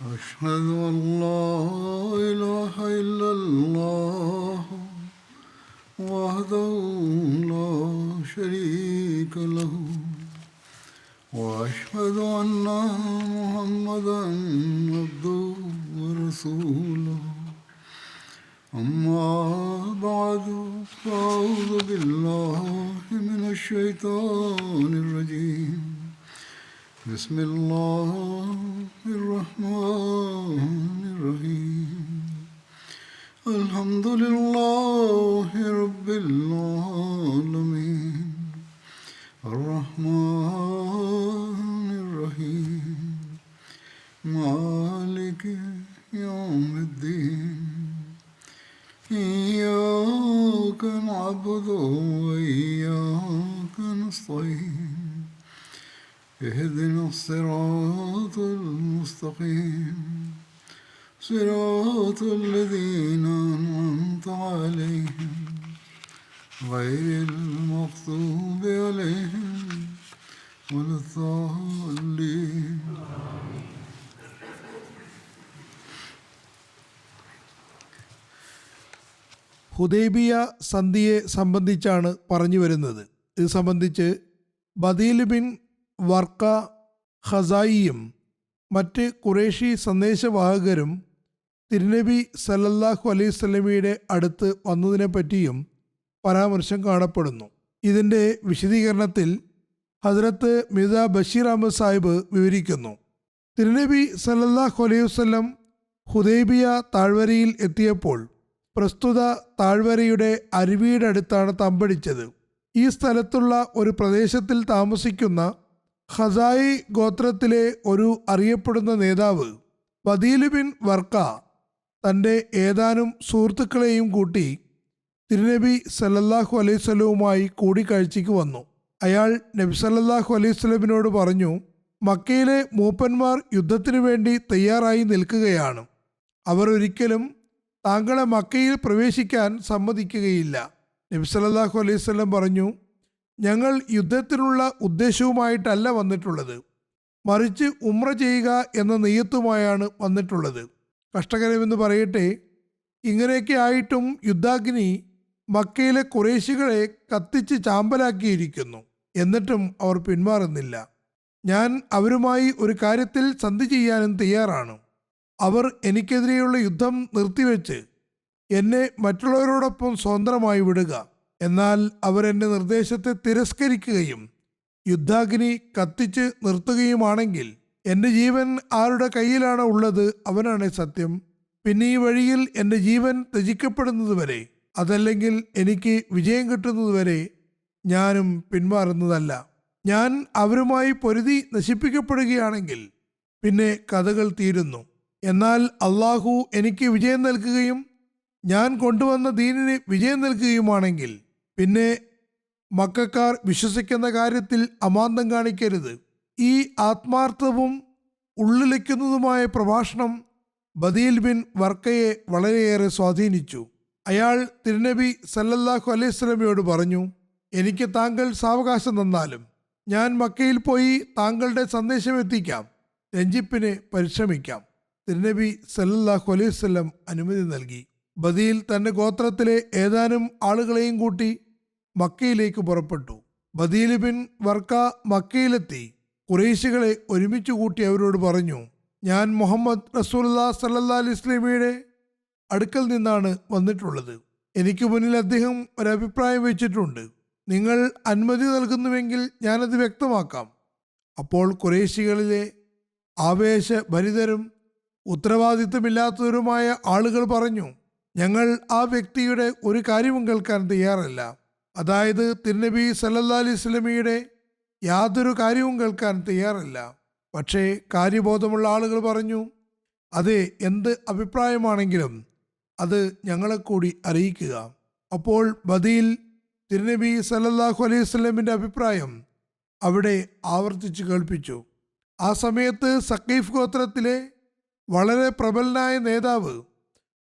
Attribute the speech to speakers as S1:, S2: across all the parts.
S1: أشهد أن لا إله إلا الله وحده لا شريك له وأشهد أن محمدا عبده ورسوله أما بعد فأعوذ بالله من الشيطان الرجيم بسم الله الرحمن الرحيم الحمد لله رب العالمين الرحمن الرحيم مالك يوم الدين إياك نعبد وإياك نستعين اهدنا الصراط المستقيم صراط الذين أنعمت عليهم غير المغضوب عليهم ولا الضالين.
S2: Hudaibiya സന്ധിയെ സംബന്ധിച്ചാണ് പറഞ്ഞു വരുന്നത്. ഇത് സംബന്ധിച്ച് ബദീൽ ബിൻ വർക്ക ഖസായിയും മറ്റ് ഖുറേഷി സന്ദേശവാഹകരും തിരുനബി സല്ലല്ലാഹു അലൈഹി വസല്ലമയുടെ അടുത്ത് വന്നതിനെപ്പറ്റിയും പരാമർശം കാണപ്പെടുന്നു. ഇതിൻ്റെ വിശദീകരണത്തിൽ ഹസ്രത്ത് മിർസ ബഷീർ അഹമ്മദ് സാഹിബ് വിവരിക്കുന്നു. തിരുനബി സല്ലല്ലാഹു അലൈഹി വസല്ലം ഹുദൈബിയ താഴ്വരയിൽ എത്തിയപ്പോൾ പ്രസ്തുത താഴ്വരയുടെ അരുവിയുടെ അടുത്താണ് തമ്പടിച്ചത്. ഈ സ്ഥലത്തുള്ള ഒരു പ്രദേശത്തിൽ താമസിക്കുന്ന ഖസായി ഗോത്രത്തിലെ ഒരു അറിയപ്പെടുന്ന നേതാവ് ബദീൽ ബിൻ വർക്ക തൻ്റെ ഏതാനും സുഹൃത്തുക്കളെയും കൂട്ടി തിരുനബി സല്ലല്ലാഹു അലൈഹി വസല്ലമയുമായി കൂടിക്കാഴ്ചയ്ക്ക് വന്നു. അയാൾ നബി സല്ലല്ലാഹു അലൈഹി വസല്ലമിനോട് പറഞ്ഞു, മക്കയിലെ മൂപ്പന്മാർ യുദ്ധത്തിനു വേണ്ടി തയ്യാറായി നിൽക്കുകയാണ്. അവർ ഒരിക്കലും താങ്കളെ മക്കയിൽ പ്രവേശിക്കാൻ സമ്മതിക്കുകയില്ല. നബി സല്ലല്ലാഹു അലൈഹി വസല്ലം പറഞ്ഞു, ഞങ്ങൾ യുദ്ധത്തിനുള്ള ഉദ്ദേശവുമായിട്ടല്ല വന്നിട്ടുള്ളത്, മറിച്ച് ഉംറ ചെയ്യുക എന്ന നെയ്യത്തുമായാണ് വന്നിട്ടുള്ളത്. കഷ്ടകരമെന്ന് പറയട്ടെ, ഇങ്ങനെയൊക്കെ ആയിട്ടും യുദ്ധാഗ്നി മക്കയിലെ ഖുറൈശികളെ കത്തിച്ച് ചാമ്പലാക്കിയിരിക്കുന്നു. എന്നിട്ടും അവർ പിന്മാറുന്നില്ല. ഞാൻ അവരുമായി ഒരു കാര്യത്തിൽ സന്ധി ചെയ്യാനും തയ്യാറാണ്. അവർ എനിക്കെതിരെയുള്ള യുദ്ധം നിർത്തിവെച്ച് എന്നെ മറ്റുള്ളവരോടൊപ്പം സ്വതന്ത്രമായി വിടുക. എന്നാൽ അവരെൻ്റെ നിർദ്ദേശത്തെ തിരസ്കരിക്കുകയും യുദ്ധാഗ്നി കത്തിച്ച് നിർത്തുകയുമാണെങ്കിൽ എൻ്റെ ജീവൻ ആരുടെ കയ്യിലാണ് ഉള്ളത് അവനാണ് സത്യം. പിന്നെ ഈ വഴിയിൽ എൻ്റെ ജീവൻ ത്യജിക്കപ്പെടുന്നതുവരെ, അതല്ലെങ്കിൽ എനിക്ക് വിജയം കിട്ടുന്നതുവരെ ഞാനും പിന്മാറുന്നതല്ല. ഞാൻ അവരുമായി പൊരുതി നശിപ്പിക്കപ്പെടുകയാണെങ്കിൽ പിന്നെ കഥകൾ തീരുന്നു. എന്നാൽ അള്ളാഹു എനിക്ക് വിജയം നൽകുകയും ഞാൻ കൊണ്ടുവന്ന ദീനിന് വിജയം നൽകുകയുമാണെങ്കിൽ പിന്നെ മക്കക്കാർ വിശ്വസിക്കുന്ന കാര്യത്തിൽ അമാന്തം കാണിക്കരുത്. ഈ ആത്മാർത്ഥവും ഉള്ളിലേക്കുന്നതുമായ പ്രഭാഷണം ബദീൽ ബിൻ വർക്കയെ വളരെയേറെ സ്വാധീനിച്ചു. അയാൾ തിരുനബി സല്ലല്ലാഹു അലൈഹി വസല്ലമയോട് പറഞ്ഞു, എനിക്ക് താങ്കൾ സാവകാശം തന്നാലും ഞാൻ മക്കയിൽ പോയി താങ്കളുടെ സന്ദേശം എത്തിക്കാം, രഞ്ജിപ്പിന് പരിശ്രമിക്കാം. തിരുനബി സല്ലല്ലാഹു അലൈഹി വസല്ലം അനുമതി നൽകി. ബദീൽ തൻ്റെ ഗോത്രത്തിലെ ഏതാനും ആളുകളെയും കൂട്ടി മക്കയിലേക്ക് പുറപ്പെട്ടു. ബദീൽ ബിൻ വർക്ക മക്കയിലെത്തി ഖുറൈശികളെ ഒരുമിച്ച് കൂട്ടി അവരോട് പറഞ്ഞു, ഞാൻ മുഹമ്മദ് റസൂലുള്ളാഹി സ്വല്ലല്ലാഹു അലൈഹി വസല്ലമയുടെ അടുക്കൽ നിന്നാണ് വന്നിട്ടുള്ളത്. എനിക്ക് മുന്നിൽ അദ്ദേഹം ഒരഭിപ്രായം വെച്ചിട്ടുണ്ട്. നിങ്ങൾ അനുമതി നൽകുന്നുവെങ്കിൽ ഞാനത് വ്യക്തമാക്കാം. അപ്പോൾ ഖുറൈശികളിലെ ആവേശഭരിതരും ഉത്തരവാദിത്തമില്ലാത്തവരുമായ ആളുകൾ പറഞ്ഞു, ഞങ്ങൾ ആ വ്യക്തിയുടെ ഒരു കാര്യവും കേൾക്കാൻ തയ്യാറല്ല. അതായത് തിരുനബി സല്ലല്ലാഹു അലൈഹി വസല്ലമയുടെ യാതൊരു കാര്യവും കേൾക്കാൻ തയ്യാറല്ല. പക്ഷേ കാര്യബോധമുള്ള ആളുകൾ പറഞ്ഞു, അതെ, എന്ത് അഭിപ്രായമാണെങ്കിലും അത് ഞങ്ങളെ കൂടി അറിയിക്കുക. അപ്പോൾ ബദീൽ തിരുനബി സല്ലല്ലാഹു അലൈഹി വസല്ലമിൻ്റെ അഭിപ്രായം അവിടെ ആവർത്തിച്ച് കേൾപ്പിച്ചു. ആ സമയത്ത് സഖീഫ് ഗോത്രത്തിലെ വളരെ പ്രബലനായ നേതാവ്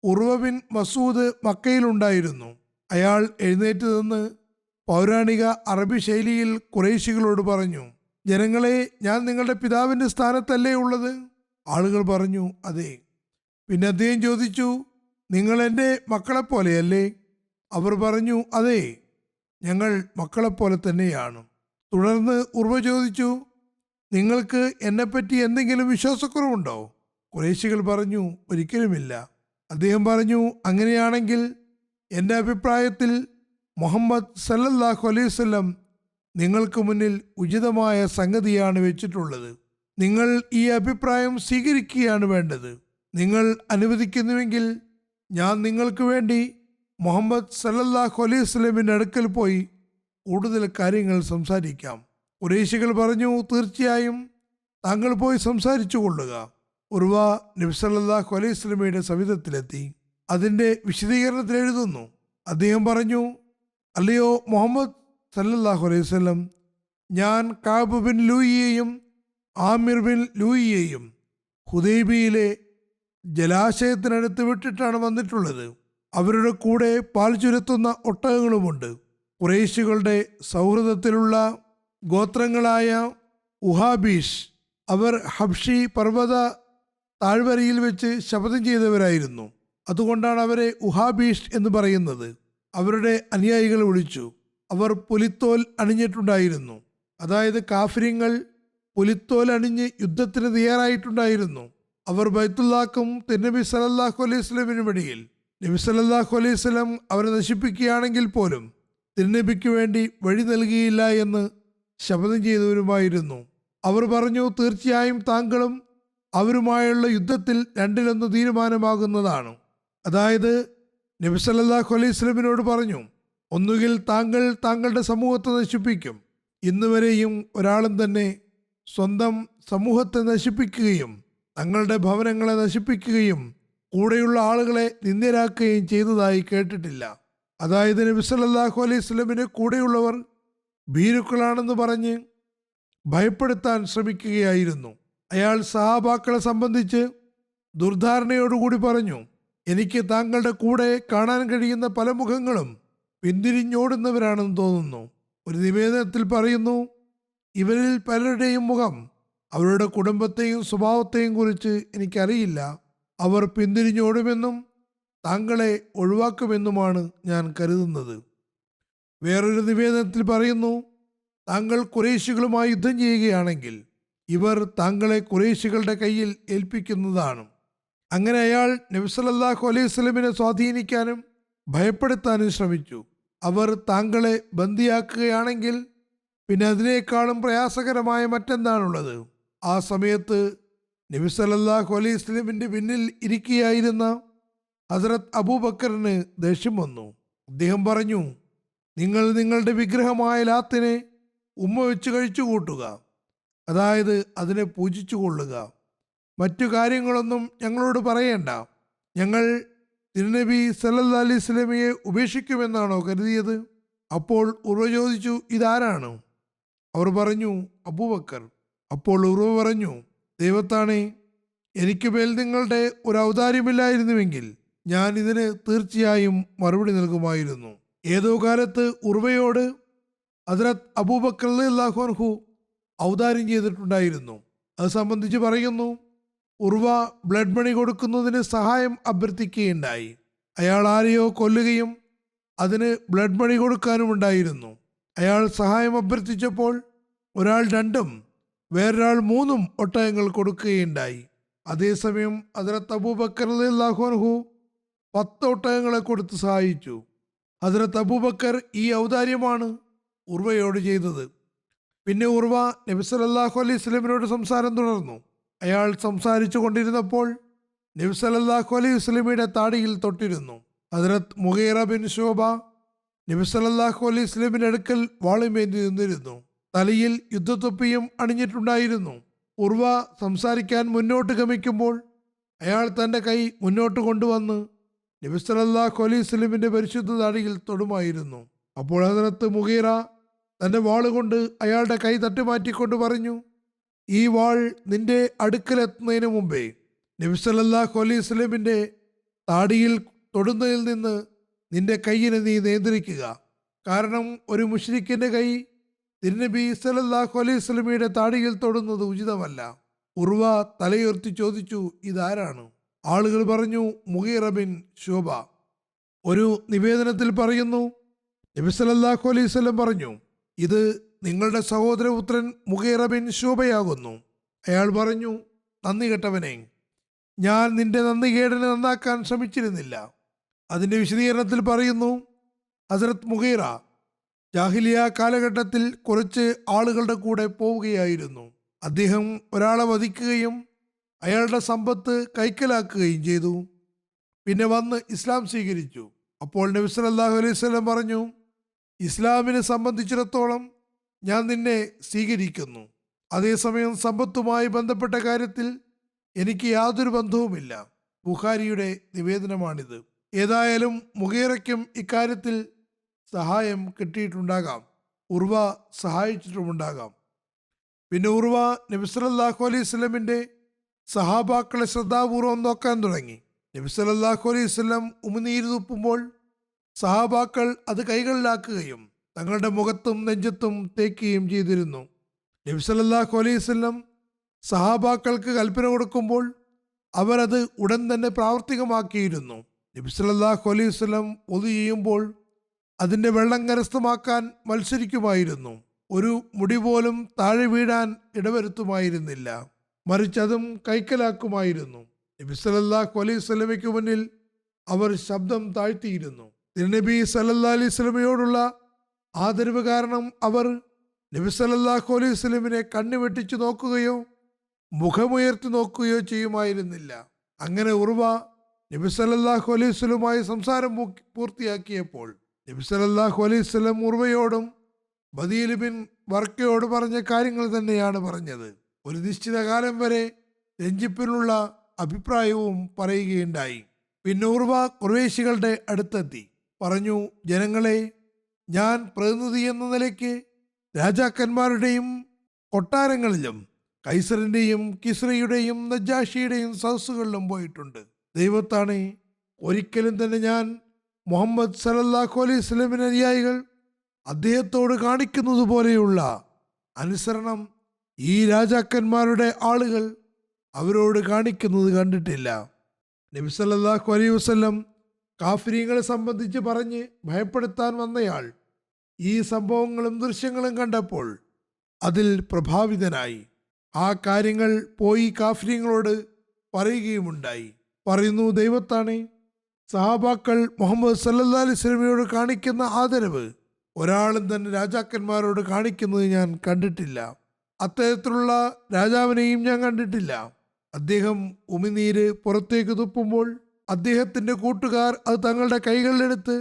S2: ഉർവ ബിൻ മസൂദ് മക്കയിലുണ്ടായിരുന്നു. അയാൾ എഴുന്നേറ്റ് നിന്ന് പൗരാണിക അറബി ശൈലിയിൽ ഖുറൈശികളോട് പറഞ്ഞു, ജനങ്ങളെ, ഞാൻ നിങ്ങളുടെ പിതാവിൻ്റെ സ്ഥാനത്തല്ലേ ഉള്ളത്? ആളുകൾ പറഞ്ഞു, അതെ. പിന്നെ അദ്ദേഹം ചോദിച്ചു, നിങ്ങൾ എൻ്റെ മക്കളെപ്പോലെയല്ലേ? അവർ പറഞ്ഞു, അതെ, ഞങ്ങൾ മക്കളെപ്പോലെ തന്നെയാണ്. തുടർന്ന് ഉർവ ചോദിച്ചു, നിങ്ങൾക്ക് എന്നെപ്പറ്റി എന്തെങ്കിലും വിശ്വാസക്കുറവുണ്ടോ? ഖുറൈശികൾ പറഞ്ഞു, ഒരിക്കലുമില്ല. അദ്ദേഹം പറഞ്ഞു, അങ്ങനെയാണെങ്കിൽ എൻ്റെ അഭിപ്രായത്തിൽ മുഹമ്മദ് സല്ലല്ലാഹു അലൈഹി വസല്ലം നിങ്ങൾക്ക് മുന്നിൽ ഉചിതമായ സംഗതിയാണ് വെച്ചിട്ടുള്ളത്. നിങ്ങൾ ഈ അഭിപ്രായം സ്വീകരിക്കുകയാണ് വേണ്ടത്. നിങ്ങൾ അനുവദിക്കുന്നുവെങ്കിൽ ഞാൻ നിങ്ങൾക്ക് വേണ്ടി മുഹമ്മദ് സല്ലല്ലാഹു അലൈഹി വസല്ലമിൻ്റെ അടുക്കൽ പോയി കൂടുതൽ കാര്യങ്ങൾ സംസാരിക്കാം. ഖുറൈശികൾ പറഞ്ഞു, തീർച്ചയായും താങ്കൾ പോയി സംസാരിച്ചു കൊള്ളുക. ഉർവ നബി സല്ലല്ലാഹു അലൈഹി വസല്ലമയുടെ സവിധത്തിലെത്തി അതിൻ്റെ വിശദീകരണത്തിൽ എഴുതുന്നു. അദ്ദേഹം പറഞ്ഞു, അല്ലയോ മുഹമ്മദ് സല്ലല്ലാഹു അലൈഹി വസല്ലം, ഞാൻ കഅബ് ബിൻ ലൂയിയെയും ആമിർ ബിൻ ലൂയിയെയും ഹുദൈബിയിലെ ജലാശയത്തിനടുത്ത് വിട്ടിട്ടാണ് വന്നിട്ടുള്ളത്. അവരുടെ കൂടെ പാൽ ചുരത്തുന്ന ഒട്ടകങ്ങളുമുണ്ട്. ഖുറൈശികളുടെ സൗഹൃദത്തിലുള്ള ഗോത്രങ്ങളായ ഉഹാബീഷ്, അവർ ഹബ്ഷി പർവ്വത താഴ്വരയിൽ വെച്ച് ശപഥം ചെയ്തവരായിരുന്നു. അതുകൊണ്ടാണ് അവരെ ഉഹാബീഷ് എന്ന് പറയുന്നത്. അവരുടെ അനുയായികൾ വിളിച്ചു. അവർ പുലിത്തോൽ അണിഞ്ഞിട്ടുണ്ടായിരുന്നു. അതായത് കാഫിര്യങ്ങൾ പുലിത്തോൽ അണിഞ്ഞ് യുദ്ധത്തിന് തയ്യാറായിട്ടുണ്ടായിരുന്നു. അവർ ബൈത്തുല്ലാക്കും തിരുനബി സല്ലല്ലാഹു അലൈഹി വസല്ലമിനും ഇടയിൽ നബി സല്ലല്ലാഹു അലൈഹി വസല്ലം അവരെ നശിപ്പിക്കുകയാണെങ്കിൽ പോലും തിരുനബിക്ക് വേണ്ടി വഴി നൽകിയില്ല എന്ന് ശപഥം ചെയ്തവരുമായിരുന്നു. അവർ പറഞ്ഞു, തീർച്ചയായും താങ്കളും അവരുമായുള്ള യുദ്ധത്തിൽ രണ്ടിലൊന്ന് തീരുമാനമാകുന്നതാണ്. അതായത് നബി സല്ലല്ലാഹു അലൈഹി വസല്ലമിനോട് പറഞ്ഞു, ഒന്നുകിൽ താങ്കൾ താങ്കളുടെ സമൂഹത്തെ നശിപ്പിക്കും. ഇന്നുവരെയും ഒരാളും തന്നെ സ്വന്തം സമൂഹത്തെ നശിപ്പിക്കുകയും തങ്ങളുടെ ഭവനങ്ങളെ നശിപ്പിക്കുകയും കൂടെയുള്ള ആളുകളെ നിന്ദ്യരാക്കുകയും ചെയ്തതായി കേട്ടിട്ടില്ല. അതായത് നബി സല്ലല്ലാഹു അലൈഹി വസല്ലമിന്റെ കൂടെയുള്ളവർ ഭീരുക്കളാണെന്ന് പറഞ്ഞ് ഭയപ്പെടുത്താൻ ശ്രമിക്കുകയായിരുന്നു. അയാൾ സഹാബാക്കളെ സംബന്ധിച്ച് ദുർധാരണയോടുകൂടി പറഞ്ഞു, എനിക്ക് താങ്കളുടെ കൂടെ കാണാൻ കഴിയുന്ന പല മുഖങ്ങളും പിന്തിരിഞ്ഞോടുന്നവരാണെന്ന് തോന്നുന്നു. ഒരു നിവേദനത്തിൽ പറയുന്നു, ഇവരിൽ പലരുടെയും മുഖം അവരുടെ കുടുംബത്തെയും സ്വഭാവത്തെയും കുറിച്ച് എനിക്കറിയില്ല. അവർ പിന്തിരിഞ്ഞോടുമെന്നും താങ്കളെ ഒഴിവാക്കുമെന്നുമാണ് ഞാൻ കരുതുന്നത്. വേറൊരു നിവേദനത്തിൽ പറയുന്നു, താങ്കൾ ഖുറൈശികളുമായി യുദ്ധം ചെയ്യുകയാണെങ്കിൽ ഇവർ താങ്കളെ ഖുറൈശികളുടെ കയ്യിൽ ഏൽപ്പിക്കുന്നതാണ്. അങ്ങനെ അയാൾ നബി സല്ലല്ലാഹു അലൈഹി വസല്ലമിനെ സ്വാധീനിക്കാനും ഭയപ്പെടുത്താനും ശ്രമിച്ചു. അവർ താങ്കളെ ബന്ദിയാക്കുകയാണെങ്കിൽ പിന്നെ അതിനേക്കാളും പ്രയാസകരമായ മറ്റെന്താണുള്ളത്? ആ സമയത്ത് നബി സല്ലല്ലാഹു അലൈഹി വസല്ലമിന്റെ പിന്നിൽ ഇരിക്കുകയായിരുന്ന ഹസ്രത്ത് അബൂബക്കറിന് ദേഷ്യം വന്നു. അദ്ദേഹം പറഞ്ഞു, നിങ്ങൾ നിങ്ങളുടെ വിഗ്രഹമായ ലാത്തിനെ ഉമ്മ വെച്ച് കഴിച്ചു കൂട്ടുക, അതായത് അതിനെ പൂജിച്ചു കൊള്ളുക. മറ്റു കാര്യങ്ങളൊന്നും ഞങ്ങളോട് പറയേണ്ട. ഞങ്ങൾ തിരുനബി സല്ലല്ലാഹു അലൈഹി വസല്ലമയെ ഉപേക്ഷിക്കുമെന്നാണോ കരുതിയത്? അപ്പോൾ ഉർവ ചോദിച്ചു, ഇതാരാണ്? അവർ പറഞ്ഞു, അബൂബക്കർ. അപ്പോൾ ഉർവ പറഞ്ഞു, ദൈവത്താണേ, എനിക്ക് മേൽ നിങ്ങളുടെ ഒരു ഔദാര്യമില്ലായിരുന്നുവെങ്കിൽ ഞാൻ ഇതിന് തീർച്ചയായും മറുപടി നൽകുമായിരുന്നു. ഏതോ കാലത്ത് ഉർവയോട് ഹദ്രത്ത് അബൂബക്കർ റളിയല്ലാഹു അൻഹു ഔദാര്യം ചെയ്തിട്ടുണ്ടായിരുന്നു. അത് സംബന്ധിച്ച് പറയുന്നു, ഉർവ ബ്ലഡ് മണി കൊടുക്കുന്നതിന് സഹായം അഭ്യർത്ഥിക്കുകയുണ്ടായി. അയാൾ ആരെയോ കൊല്ലുകയും അതിന് ബ്ലഡ് മണി കൊടുക്കാനും ഉണ്ടായിരുന്നു. അയാൾ സഹായം അഭ്യർത്ഥിച്ചപ്പോൾ ഒരാൾ 2 വേറൊരാൾ 3 ഒട്ടകങ്ങൾ കൊടുക്കുകയുണ്ടായി. അതേസമയം ഹദ്രത്ത് അബൂബക്കർ റളിയല്ലാഹു അൻഹു 10 ഒട്ടകങ്ങളെ കൊടുത്ത് സഹായിച്ചു. ഹദ്രത്ത് അബൂബക്കർ ഈ ഔദാര്യമാണ് ഉർവയോട് ചെയ്തത്. പിന്നെ ഉർവ നബി സല്ലല്ലാഹു അലൈഹി വസല്ലമിനോട് സംസാരം തുടർന്നു. അയാൾ സംസാരിച്ചു കൊണ്ടിരുന്നപ്പോൾ നബി സല്ലല്ലാഹു അലൈഹി വസല്ലമയുടെ താടിയിൽ തൊട്ടിരുന്നു. ഹദ്രത്ത് മുഗീറ ബിൻ ശുഅബ നബി സല്ലല്ലാഹു അലൈഹി വസല്ലമിന്റെ അടുക്കൽ വാളുമേന്തി നിന്നിരുന്നു. തലയിൽ യുദ്ധത്തൊപ്പിയും അണിഞ്ഞിട്ടുണ്ടായിരുന്നു. ഉർവ സംസാരിക്കാൻ മുന്നോട്ട് ഗമിക്കുമ്പോൾ അയാൾ തൻ്റെ കൈ മുന്നോട്ട് കൊണ്ടുവന്ന് നബി സല്ലല്ലാഹു അലൈഹി വസല്ലമിന്റെ പരിശുദ്ധ താടിയിൽ തൊടുമായിരുന്നു. അപ്പോൾ ഹദ്രത്ത് മുഗീറ തൻ്റെ വാളുകൊണ്ട് അയാളുടെ കൈ തട്ടിമാറ്റിക്കൊണ്ട് പറഞ്ഞു, ഈ വാൾ നിന്റെ അടുക്കലെത്തുന്നതിന് മുമ്പേ നബി സല്ലല്ലാഹു അലൈഹി വസല്ലമിന്റെ താടിയിൽ തൊടുന്നതിൽ നിന്ന് നിന്റെ കൈയിനെ നീ നിയന്ത്രിക്കുക. കാരണം ഒരു മുശ്രിക്കിന്റെ കൈ തിരുനബി സല്ലല്ലാഹു അലൈഹി വസല്ലമയുടെ താടിയിൽ തൊടുന്നത് ഉചിതമല്ല. ഉർവ തലയുയർത്തി ചോദിച്ചു, ഇതാരാണ്? ആളുകൾ പറഞ്ഞു, മുഗീറ ബിൻ ശുബ. ഒരു നിവേദനത്തിൽ പറയുന്നു, നബി സല്ലല്ലാഹു അലൈഹി വസല്ലം പറഞ്ഞു, ഇത് നിങ്ങളുടെ സഹോദരപുത്രൻ മുഗീറ ബിൻ ശുബയാകുന്നു. അയാൾ പറഞ്ഞു, നന്ദി കെട്ടവനെ, ഞാൻ നിന്റെ നന്ദികേടിനെ നന്നാക്കാൻ ശ്രമിച്ചിരുന്നില്ല. അതിൻ്റെ വിശദീകരണത്തിൽ പറയുന്നു, ഹസ്രത്ത് മുഗീറ ജാഹിലിയ കാലഘട്ടത്തിൽ കുറച്ച് ആളുകളുടെ കൂടെ പോവുകയായിരുന്നു. അദ്ദേഹം ഒരാളെ വധിക്കുകയും അയാളുടെ സമ്പത്ത് കൈക്കലാക്കുകയും ചെയ്തു. പിന്നെ വന്ന് ഇസ്ലാം സ്വീകരിച്ചു. അപ്പോൾ നബി സല്ലല്ലാഹു അലൈഹി വസല്ലം പറഞ്ഞു, ഇസ്ലാമിനെ സംബന്ധിച്ചിടത്തോളം ഞാൻ നിന്നെ സ്വീകരിക്കുന്നു. അതേസമയം സമ്പത്തുമായി ബന്ധപ്പെട്ട കാര്യത്തിൽ എനിക്ക് യാതൊരു ബന്ധവുമില്ല. ബുഖാരിയുടെ നിവേദനമാണിത്. ഏതായാലും മുഗീറയ്ക്കും ഇക്കാര്യത്തിൽ സഹായം കിട്ടിയിട്ടുണ്ടാകാം. ഉർവ സഹായിച്ചിട്ടുമുണ്ടാകാം. പിന്നെ ഉർവ നബി സല്ലല്ലാഹു അലൈഹി വസല്ലമിൻ്റെ സഹാബാക്കളെ ശ്രദ്ധാപൂർവം നോക്കാൻ തുടങ്ങി. നബി സല്ലല്ലാഹു അലൈഹി വസല്ലം ഉമിനീര് തുപ്പുമ്പോൾ സഹാബാക്കൾ അത് കൈകളിലാക്കുകയും തങ്ങളുടെ മുഖത്തും നെഞ്ചത്തും തേക്കുകയും ചെയ്തിരുന്നു. നബി സല്ലല്ലാഹു അലൈഹി വസല്ലം സഹാബാക്കൾക്ക് കൽപ്പന കൊടുക്കുമ്പോൾ അവരത് ഉടൻ തന്നെ പ്രാവർത്തികമാക്കിയിരുന്നു. നബി സല്ലല്ലാഹു അലൈഹി വസല്ലം ഒതു ചെയ്യുമ്പോൾ അതിൻ്റെ വെള്ളം കരസ്ഥമാക്കാൻ മത്സരിക്കുമായിരുന്നു. ഒരു മുടി പോലും താഴെ വീഴാൻ ഇടവരുത്തുമായിരുന്നില്ല. മറിച്ച് അതും കൈക്കലാക്കുമായിരുന്നു. നബി സല്ലല്ലാഹു അലൈഹി വസല്ലമയ്ക്ക് മുന്നിൽ അവർ ശബ്ദം താഴ്ത്തിയിരുന്നു. തിരുനബി സല്ലല്ലാഹു അലൈഹി വസല്ലമയോടുള്ള ആദരവ് കാരണം അവർ നബി സല്ലല്ലാഹു അലൈഹി വസല്ലമിനെ കണ്ണു വെട്ടിച്ചു നോക്കുകയോ മുഖമുയർത്തി നോക്കുകയോ ചെയ്യുമായിരുന്നില്ല. അങ്ങനെ ഉർവ നബി സല്ലല്ലാഹു അലൈഹി വസല്ലമുമായി സംസാരം പൂർത്തിയാക്കിയപ്പോൾ നബി സല്ലല്ലാഹു അലൈഹി വസല്ലം ഉർവയോടും ബദീൽ ബിൻ വർക്കയോട് പറഞ്ഞ കാര്യങ്ങൾ തന്നെയാണ് പറഞ്ഞത്. ഒരു നിശ്ചിത കാലം വരെ രഞ്ജിപ്പിനുള്ള അഭിപ്രായവും പറയുകയുണ്ടായി. പിന്നെ ഉർവ ഖുറൈശികളുടെ അടുത്തെത്തി പറഞ്ഞു, ജനങ്ങളെ, ഞാൻ പ്രതിനിധി എന്ന നിലയ്ക്ക് രാജാക്കന്മാരുടെയും കൊട്ടാരങ്ങളിലും കൈസറിൻ്റെയും കിസ്രയുടെയും നജാഷിയുടെയും സദസ്സുകളിലും പോയിട്ടുണ്ട്. ദൈവത്താണ്, ഒരിക്കലും തന്നെ ഞാൻ മുഹമ്മദ് സല്ലല്ലാഹു അലൈഹി വസല്ലമിന്റെ അനുയായികൾ അദ്ദേഹത്തോട് കാണിക്കുന്നത് പോലെയുള്ള അനുസരണം ഈ രാജാക്കന്മാരുടെ ആളുകൾ അവരോട് കാണിക്കുന്നത് കണ്ടിട്ടില്ല. നബി സല്ലല്ലാഹു അലൈഹി വസല്ലം കാഫിരീങ്ങളെ സംബന്ധിച്ച് പറഞ്ഞ് ഭയപ്പെടുത്താൻ വന്നയാൾ ഈ സംഭവങ്ങളും ദൃശ്യങ്ങളും കണ്ടപ്പോൾ അതിൽ പ്രഭാവിതനായി. ആ കാര്യങ്ങൾ പോയി കാഫിരീങ്ങളോട് പറയുകയുമുണ്ടായി. പറയുന്നു, ദൈവത്താണ്, സഹാബാക്കൾ മുഹമ്മദ് സല്ലല്ലാഹു അലൈഹി വസല്ലമയോട് കാണിക്കുന്ന ആദരവ് ഒരാളും തന്നെ രാജാക്കന്മാരോട് കാണിക്കുന്നത് ഞാൻ കണ്ടിട്ടില്ല. അത്തരത്തിലുള്ള രാജാവിനെയും ഞാൻ കണ്ടിട്ടില്ല. അദ്ദേഹം ഉമിനീര് പുറത്തേക്ക് തുപ്പുമ്പോൾ അദ്ദേഹത്തിൻ്റെ കൂട്ടുകാർ അത് തങ്ങളുടെ കൈകളിലെടുത്ത്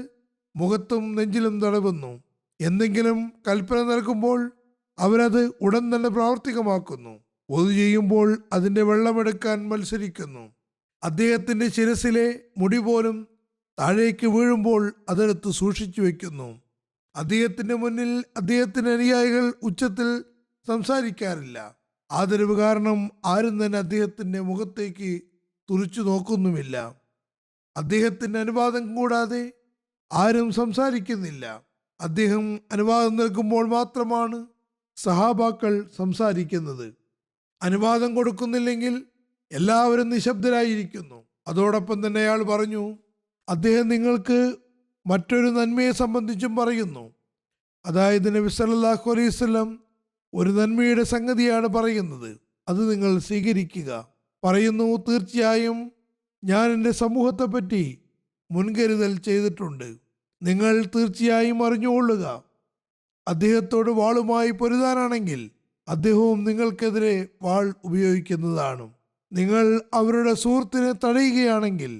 S2: മുഖത്തും നെഞ്ചിലും തടവുന്നു. എന്തെങ്കിലും കൽപ്പന നൽകുമ്പോൾ അവരത് ഉടൻ തന്നെ പ്രാവർത്തികമാക്കുന്നു. ഒതു ചെയ്യുമ്പോൾ അതിൻ്റെ വെള്ളമെടുക്കാൻ മത്സരിക്കുന്നു. അദ്ദേഹത്തിൻ്റെ ശിരസിലെ മുടി പോലും താഴേക്ക് വീഴുമ്പോൾ അതെടുത്ത് സൂക്ഷിച്ചു വയ്ക്കുന്നു. അദ്ദേഹത്തിൻ്റെ മുന്നിൽ അദ്ദേഹത്തിൻ്റെ അനുയായികൾ ഉച്ചത്തിൽ സംസാരിക്കാറില്ല. ആദരവ് കാരണം ആരും തന്നെ അദ്ദേഹത്തിൻ്റെ മുഖത്തേക്ക് തുറിച്ചു നോക്കുന്നുമില്ല. അദ്ദേഹത്തിൻ്റെ അനുവാദം കൂടാതെ ആരും സംസാരിക്കുന്നില്ല. അദ്ദേഹം അനുവാദം നൽകുമ്പോൾ മാത്രമാണ് സഹാബാക്കൾ സംസാരിക്കുന്നത്. അനുവാദം കൊടുക്കുന്നില്ലെങ്കിൽ എല്ലാവരും നിശബ്ദരായിരിക്കുന്നു. അതോടൊപ്പം തന്നെ അയാൾ പറഞ്ഞു, അദ്ദേഹം നിങ്ങൾക്ക് മറ്റൊരു നന്മയെ സംബന്ധിച്ചും പറയുന്നു. അതായത് നബി സല്ലല്ലാഹു അലൈഹി വസല്ലം ഒരു നന്മയുടെ സംഗതിയാണ് പറയുന്നത്, അത് നിങ്ങൾ സ്വീകരിക്കുക. പറയുന്നു, തീർച്ചയായും ഞാൻ എൻ്റെ സമൂഹത്തെപ്പറ്റി മുൻകരുതൽ ചെയ്തിട്ടുണ്ട്. നിങ്ങൾ തീർച്ചയായും അറിഞ്ഞുകൊള്ളുക, അദ്ദേഹത്തോട് വാളുമായി പൊരുതാനാണെങ്കിൽ അദ്ദേഹവും നിങ്ങൾക്കെതിരെ വാൾ ഉപയോഗിക്കുന്നതാണ്. നിങ്ങൾ അവരുടെ സുഹൃത്തിനെ തടയുകയാണെങ്കിൽ,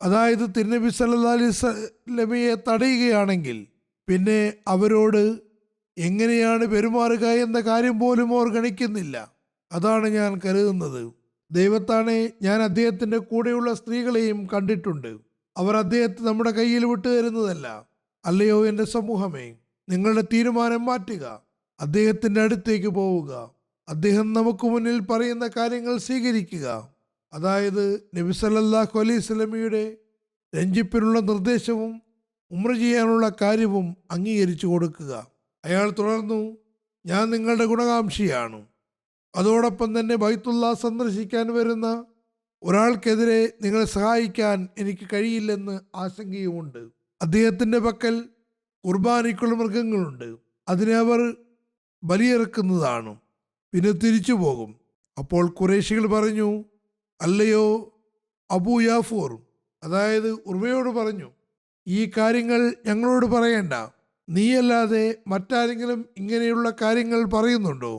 S2: അതായത് തിരുനബി സല്ലല്ലാഹു അലൈഹി വസല്ലമയെ തടയുകയാണെങ്കിൽ, പിന്നെ അവരോട് എങ്ങനെയാണ് പെരുമാറുക എന്ന കാര്യം പോലും അവർ ഗണിക്കുന്നില്ല. അതാണ് ഞാൻ കരുതുന്നത്. ദൈവത്താണ്, ഞാൻ അദ്ദേഹത്തിൻ്റെ കൂടെയുള്ള സ്ത്രീകളെയും കണ്ടിട്ടുണ്ട്. അവർ അദ്ദേഹത്തെ നമ്മുടെ കയ്യിൽ വിട്ടു തരുന്നതല്ല. അല്ലയോ എൻ്റെ സമൂഹമേ, നിങ്ങളുടെ തീരുമാനം മാറ്റുക, അദ്ദേഹത്തിൻ്റെ അടുത്തേക്ക് പോവുക, അദ്ദേഹം നമുക്ക് മുന്നിൽ പറയുന്ന കാര്യങ്ങൾ സ്വീകരിക്കുക. അതായത് നബി സല്ലല്ലാഹു അലൈഹി വസല്ലമയുടെ രഞ്ജിപ്പിനുള്ള നിർദ്ദേശവും ഉംറ ചെയ്യാനുള്ള കാര്യവും അംഗീകരിച്ചു കൊടുക്കുക. അയാൾ തുടർന്നു, ഞാൻ നിങ്ങളുടെ ഗുണകാംക്ഷിയാണ്. അതോടൊപ്പം തന്നെ ബൈത്തുള്ള സന്ദർശിക്കാൻ വരുന്ന ഒരാൾക്കെതിരെ നിങ്ങളെ സഹായിക്കാൻ എനിക്ക് കഴിയില്ലെന്ന് ആശങ്കയുമുണ്ട്. അദ്ദേഹത്തിൻ്റെ പക്കൽ കുർബാനയ്ക്കുള്ള മൃഗങ്ങളുണ്ട്, അതിനെ അവർ ബലിയിറക്കുന്നതാണ്, പിന്നെ തിരിച്ചു പോകും. അപ്പോൾ ഖുറൈശികൾ പറഞ്ഞു, അല്ലയോ അബൂ യാഫൂർ, അതായത് ഉർവയോട് പറഞ്ഞു, ഈ കാര്യങ്ങൾ ഞങ്ങളോട് പറയേണ്ട, നീയല്ലാതെ മറ്റാരെങ്കിലും ഇങ്ങനെയുള്ള കാര്യങ്ങൾ പറയുന്നുണ്ടോ?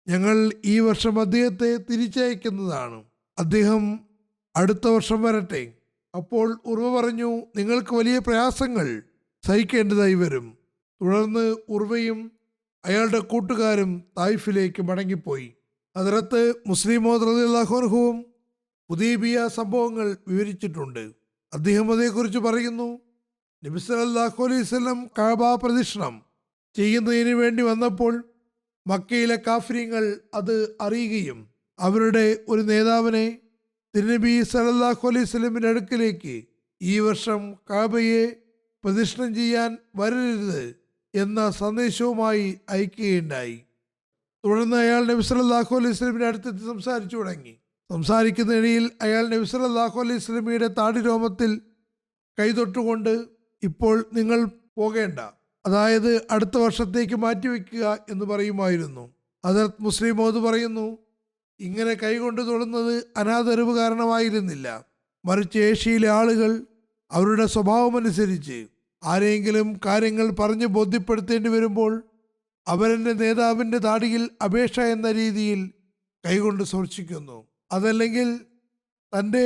S2: ഞങ്ങൾ ഈ വർഷം അദ്ദേഹത്തെ തിരിച്ചയക്കുന്നതാണ്, അദ്ദേഹം അടുത്ത വർഷം വരട്ടെ. അപ്പോൾ ഉർവ പറഞ്ഞു, നിങ്ങൾക്ക് വലിയ പ്രയാസങ്ങൾ സഹിക്കേണ്ടതായി വരും. തുടർന്ന് ഉർവയും അയാളുടെ കൂട്ടുകാരും തായിഫിലേക്ക് മടങ്ങിപ്പോയി. ഹദ്റത്ത് മുസ്ലിം മൗഊദ് റളിയല്ലാഹു അൻഹുവും ഹുദൈബിയ സംഭവങ്ങൾ വിവരിച്ചിട്ടുണ്ട്. അദ്ദേഹം അതേക്കുറിച്ച് പറയുന്നു, നബി സല്ലല്ലാഹു അലൈഹി വസല്ലം കഅബ പ്രദക്ഷിണം ചെയ്യുന്നതിന് വേണ്ടി വന്നപ്പോൾ മക്കയിലെ കാഫിര്യങ്ങൾ അത് അറിയുകയും അവരുടെ ഒരു നേതാവിനെ തിരുനബി സല്ലല്ലാഹു അലൈഹി വസല്ലമിന്റെ അടുക്കിലേക്ക് ഈ വർഷം കഅബയെ പ്രദക്ഷിണം ചെയ്യാൻ വരരുത് എന്ന സന്ദേശവുമായി അയക്കുകയുണ്ടായി. തുടർന്ന് അയാൾ നബി സല്ലല്ലാഹു അലൈഹി വസല്ലമിന്റെ അടുത്തെത്തി സംസാരിച്ചു തുടങ്ങി. സംസാരിക്കുന്നതിനിടയിൽ അയാൾ നബി സല്ലല്ലാഹു അലൈഹി വസല്ലമയുടെ താടി രോമത്തിൽ കൈതൊട്ടുകൊണ്ട്, ഇപ്പോൾ നിങ്ങൾ പോകേണ്ട, അതായത് അടുത്ത വർഷത്തേക്ക് മാറ്റിവെക്കുക എന്ന് പറയുമായിരുന്നു. ഹദ്റത്ത് മുസ്ലിം മൗഊദ് പറയുന്നു, ഇങ്ങനെ കൈകൊണ്ട് തൊടുന്നത് അനാദരവ് കാരണമായിരുന്നില്ല, മറിച്ച് ഏഷ്യയിലെ ആളുകൾ അവരുടെ സ്വഭാവമനുസരിച്ച് ആരെങ്കിലും കാര്യങ്ങൾ പറഞ്ഞ് ബോധ്യപ്പെടുത്തേണ്ടി വരുമ്പോൾ അവരെൻ്റെ നേതാവിൻ്റെ താടിയിൽ അപേക്ഷ എന്ന രീതിയിൽ കൈകൊണ്ട് സ്പർശിക്കുന്നു, അതല്ലെങ്കിൽ തൻ്റെ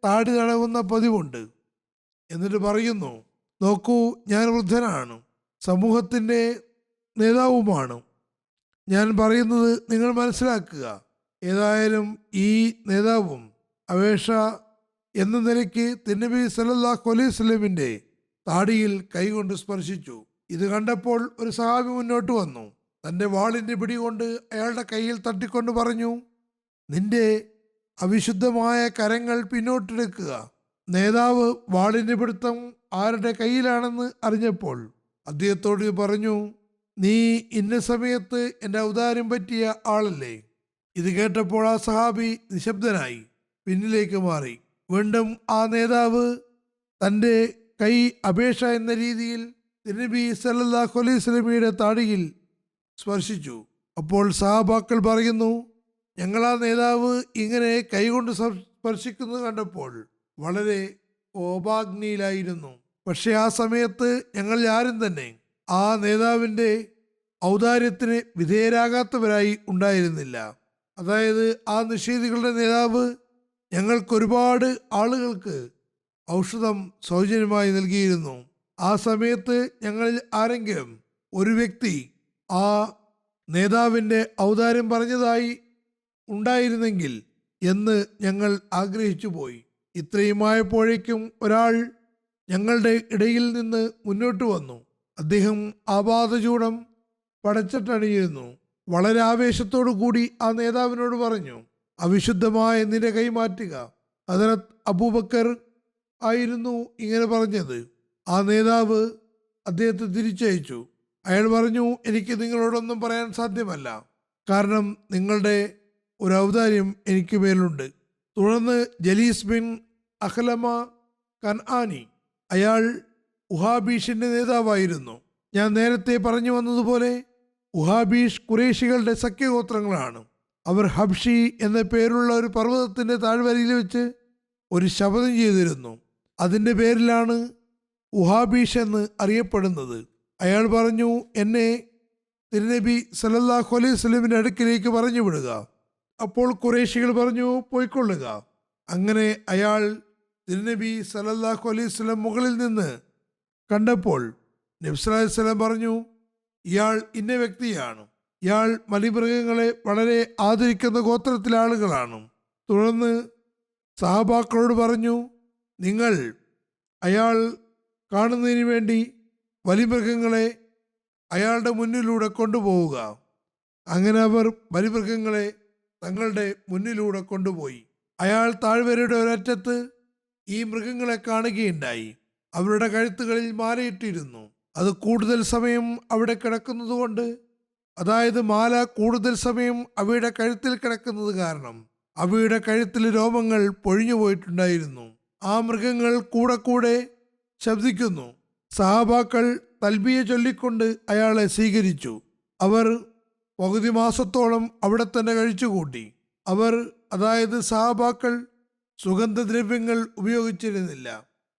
S2: താടി തടവുന്ന പതിവുണ്ട്. എന്നിട്ട് പറയുന്നു, നോക്കൂ, ഞാൻ വൃദ്ധനാണ്, സമൂഹത്തിൻ്റെ നേതാവുമാണ്, ഞാൻ പറയുന്നത് നിങ്ങൾ മനസ്സിലാക്കുക. ഏതായാലും ഈ നേതാവും അപേക്ഷ എന്ന നിലയ്ക്ക് തിരുനബി സല്ലല്ലാഹു അലൈഹി വസല്ലമിൻ്റെ താടിയിൽ കൈകൊണ്ട് സ്പർശിച്ചു. ഇത് കണ്ടപ്പോൾ ഒരു സഹാബി മുന്നോട്ട് വന്നു, തൻ്റെ വാളിൻ്റെ പിടികൊണ്ട് അയാളുടെ കയ്യിൽ തട്ടിക്കൊണ്ട് പറഞ്ഞു, നിന്റെ അവിശുദ്ധമായ കരങ്ങൾ പിന്നോട്ടെടുക്കുക. നേതാവ് വാളിൻ്റെ പിടുത്തം ആരുടെ കയ്യിലാണെന്ന് അറിഞ്ഞപ്പോൾ അദ്ദേഹത്തോട് പറഞ്ഞു, നീ ഇന്ന സമയത്ത് എൻ്റെ ഔദാര്യം പറ്റിയ ആളല്ലേ? ഇത് കേട്ടപ്പോൾ ആ സഹാബി നിശബ്ദനായി പിന്നിലേക്ക് മാറി. വീണ്ടും ആ നേതാവ് തൻ്റെ കൈ അപേക്ഷ എന്ന രീതിയിൽ തിരുനബി സല്ലല്ലാഹു അലൈഹി വസല്ലമയുടെ താടിയിൽ സ്പർശിച്ചു. അപ്പോൾ സഹാബാക്കൾ പറയുന്നു, ഞങ്ങൾ ആ നേതാവ് ഇങ്ങനെ കൈകൊണ്ട് സ്പർശിക്കുന്നത് കണ്ടപ്പോൾ വളരെ കോപാഗ്നിയിലായിരുന്നു. പക്ഷെ ആ സമയത്ത് ഞങ്ങൾ ആരും തന്നെ ആ നേതാവിൻ്റെ ഔദാര്യത്തിന് വിധേയരാകാത്തവരായി ഉണ്ടായിരുന്നില്ല. അതായത് ആ നിഷേധികളുടെ നേതാവ് ഞങ്ങൾക്കൊരുപാട് ആളുകൾക്ക് ഔഷധം സൗജന്യമായി നൽകിയിരുന്നു. ആ സമയത്ത് ഞങ്ങളിൽ ആരെങ്കിലും ഒരു വ്യക്തി ആ നേതാവിൻ്റെ ഔദാര്യം പറഞ്ഞതായി ഉണ്ടായിരുന്നെങ്കിൽ എന്ന് ഞങ്ങൾ ആഗ്രഹിച്ചു പോയി. ഇത്രയുമായപ്പോഴേക്കും ഒരാൾ ഞങ്ങളുടെ ഇടയിൽ നിന്ന് മുന്നോട്ട് വന്നു. അദ്ദേഹം ആപാദചൂടം പടച്ചിട്ടണിയിരുന്നു. വളരെ ആവേശത്തോടു കൂടി ആ നേതാവിനോട് പറഞ്ഞു, അവിശുദ്ധമായ നിന്റെ കൈ മാറ്റുക. ഹദ്റത്ത് അബൂബക്കർ ആയിരുന്നു ഇങ്ങനെ പറഞ്ഞത്. ആ നേതാവ് അദ്ദേഹത്തെ തിരിച്ചയച്ചു. അയാൾ പറഞ്ഞു, എനിക്ക് നിങ്ങളോടൊന്നും പറയാൻ സാധ്യമല്ല, കാരണം നിങ്ങളുടെ ഒരു ഔദാര്യം എനിക്ക് മേലുണ്ട്. തുടർന്ന് ജലീസ് ബിൻ അഖ്ലമ കൻആനി, അയാൾ ഉഹാബീഷിന്റെ നേതാവായിരുന്നു. ഞാൻ നേരത്തെ പറഞ്ഞു വന്നതുപോലെ ഉഹാബീഷ് ഖുറൈശികളുടെ സഖ്യഗോത്രങ്ങളാണ്. അവർ ഹബ്ഷി എന്ന പേരുള്ള ഒരു പർവ്വതത്തിൻ്റെ താഴ്വരയിൽ വെച്ച് ഒരു ശപഥം ചെയ്തിരുന്നു. അതിൻ്റെ പേരിലാണ് ഉഹാബീഷ് എന്ന് അറിയപ്പെടുന്നത്. അയാൾ പറഞ്ഞു, എന്നെ തിരുനബി സല്ലല്ലാഹു അലൈഹി വസല്ലമിന്റെ അടുക്കിലേക്ക് പറഞ്ഞു വിടുക. അപ്പോൾ ഖുറൈശികൾ പറഞ്ഞു, പോയിക്കൊള്ളുക. അങ്ങനെ അയാൾ തിരുനബി സല്ലല്ലാഹു അലൈഹി വസല്ലം മുകളിൽ നിന്ന് കണ്ടപ്പോൾ നബി സല്ലല്ലാഹു അലൈഹി വസല്ലം പറഞ്ഞു, ഇയാൾ ഇന്ന വ്യക്തിയാണ്, ഇയാൾ മലിമൃഗങ്ങളെ വളരെ ആദരിക്കുന്ന ഗോത്രത്തിലെ ആളുകളാണ്. തുടർന്ന് സഹാബാക്കളോട് പറഞ്ഞു, നിങ്ങൾ അയാൾ കാണുന്നതിന് വേണ്ടി ബലിമൃഗങ്ങളെ അയാളുടെ മുന്നിലൂടെ കൊണ്ടുപോവുക. അങ്ങനെ അവർ ബലിമൃഗങ്ങളെ തങ്ങളുടെ മുന്നിലൂടെ കൊണ്ടുപോയി. അയാൾ താഴ്വരയുടെ ഒരറ്റത്ത് ഈ മൃഗങ്ങളെ കാണുകയുണ്ടായി. അവരുടെ കഴുത്തുകളിൽ മാലയിട്ടിരുന്നു. അത് കൂടുതൽ സമയം അവിടെ കിടക്കുന്നതുകൊണ്ട് അതായത് മാല കൂടുതൽ സമയം അവയുടെ കഴുത്തിൽ കിടക്കുന്നത് കാരണം അവയുടെ കഴുത്തിലെ രോമങ്ങൾ പൊഴിഞ്ഞു പോയിട്ടുണ്ടായിരുന്നു. ആ മൃഗങ്ങൾ കൂടെ കൂടെ ശബ്ദിക്കുന്നു. സഹാബാക്കൾ തൽബിയ ചൊല്ലിക്കൊണ്ട് അയാളെ സ്വീകരിച്ചു. അവർ പകുതി മാസത്തോളം അവിടെ തന്നെ കഴിച്ചുകൂട്ടി. അതായത് സഹാബാക്കൾ സുഗന്ധദ്രവ്യങ്ങൾ ഉപയോഗിച്ചിരുന്നില്ല.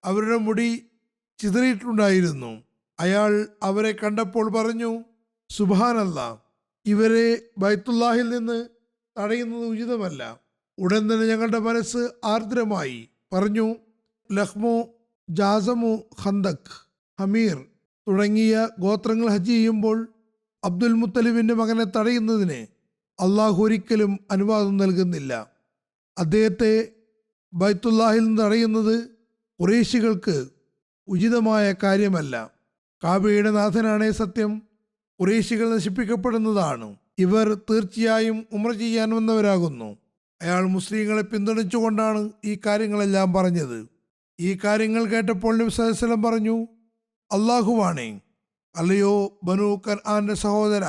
S2: അവരുടെ മുടി ചിതറിയിട്ടുണ്ടായിരുന്നു. അയാൾ അവരെ കണ്ടപ്പോൾ പറഞ്ഞു, സുബ്ഹാനല്ലാഹ്, ഇവരെ ബൈത്തുല്ലാഹിൽ നിന്ന് തടയുന്നത് ഉചിതമല്ല. ഉടൻ തന്നെ ഞങ്ങളുടെ മനസ്സ് ആർദ്രമായി. പറഞ്ഞു, ലഹ്മു, ജാസമു, ഖന്ദക്, ഹമീർ തുടങ്ങിയ ഗോത്രങ്ങൾ ഹജ്ജ് ചെയ്യുമ്പോൾ അബ്ദുൽ മുത്തലിബിന്റെ മകനെ തടയുന്നതിന് അള്ളാഹു ഒരിക്കലും അനുവാദം നൽകുന്നില്ല. അദ്ദേഹത്തെ ബൈത്തുല്ലാഹിൽ നിന്ന് തടയുന്നത് ഖുറൈശികൾക്ക് ഉചിതമായ കാര്യമല്ല. കാബയുടെ നാഥനാണേ സത്യം, ഖുറൈശികൾ നശിപ്പിക്കപ്പെടുന്നതാണ്. ഇവർ തീർച്ചയായും ഉംറ ചെയ്യാൻ വന്നവരാകുന്നു. അയാൾ മുസ്ലിങ്ങളെ പിന്തുണച്ചുകൊണ്ടാണ് ഈ കാര്യങ്ങളെല്ലാം പറഞ്ഞത്. ഈ കാര്യങ്ങൾ കേട്ടപ്പോൾ നബി സല്ലല്ലാഹു അലൈഹി വസല്ലം പറഞ്ഞു, അള്ളാഹുവാണേ, അല്ലയോ ബനൂ കൻആന്റെ സഹോദര,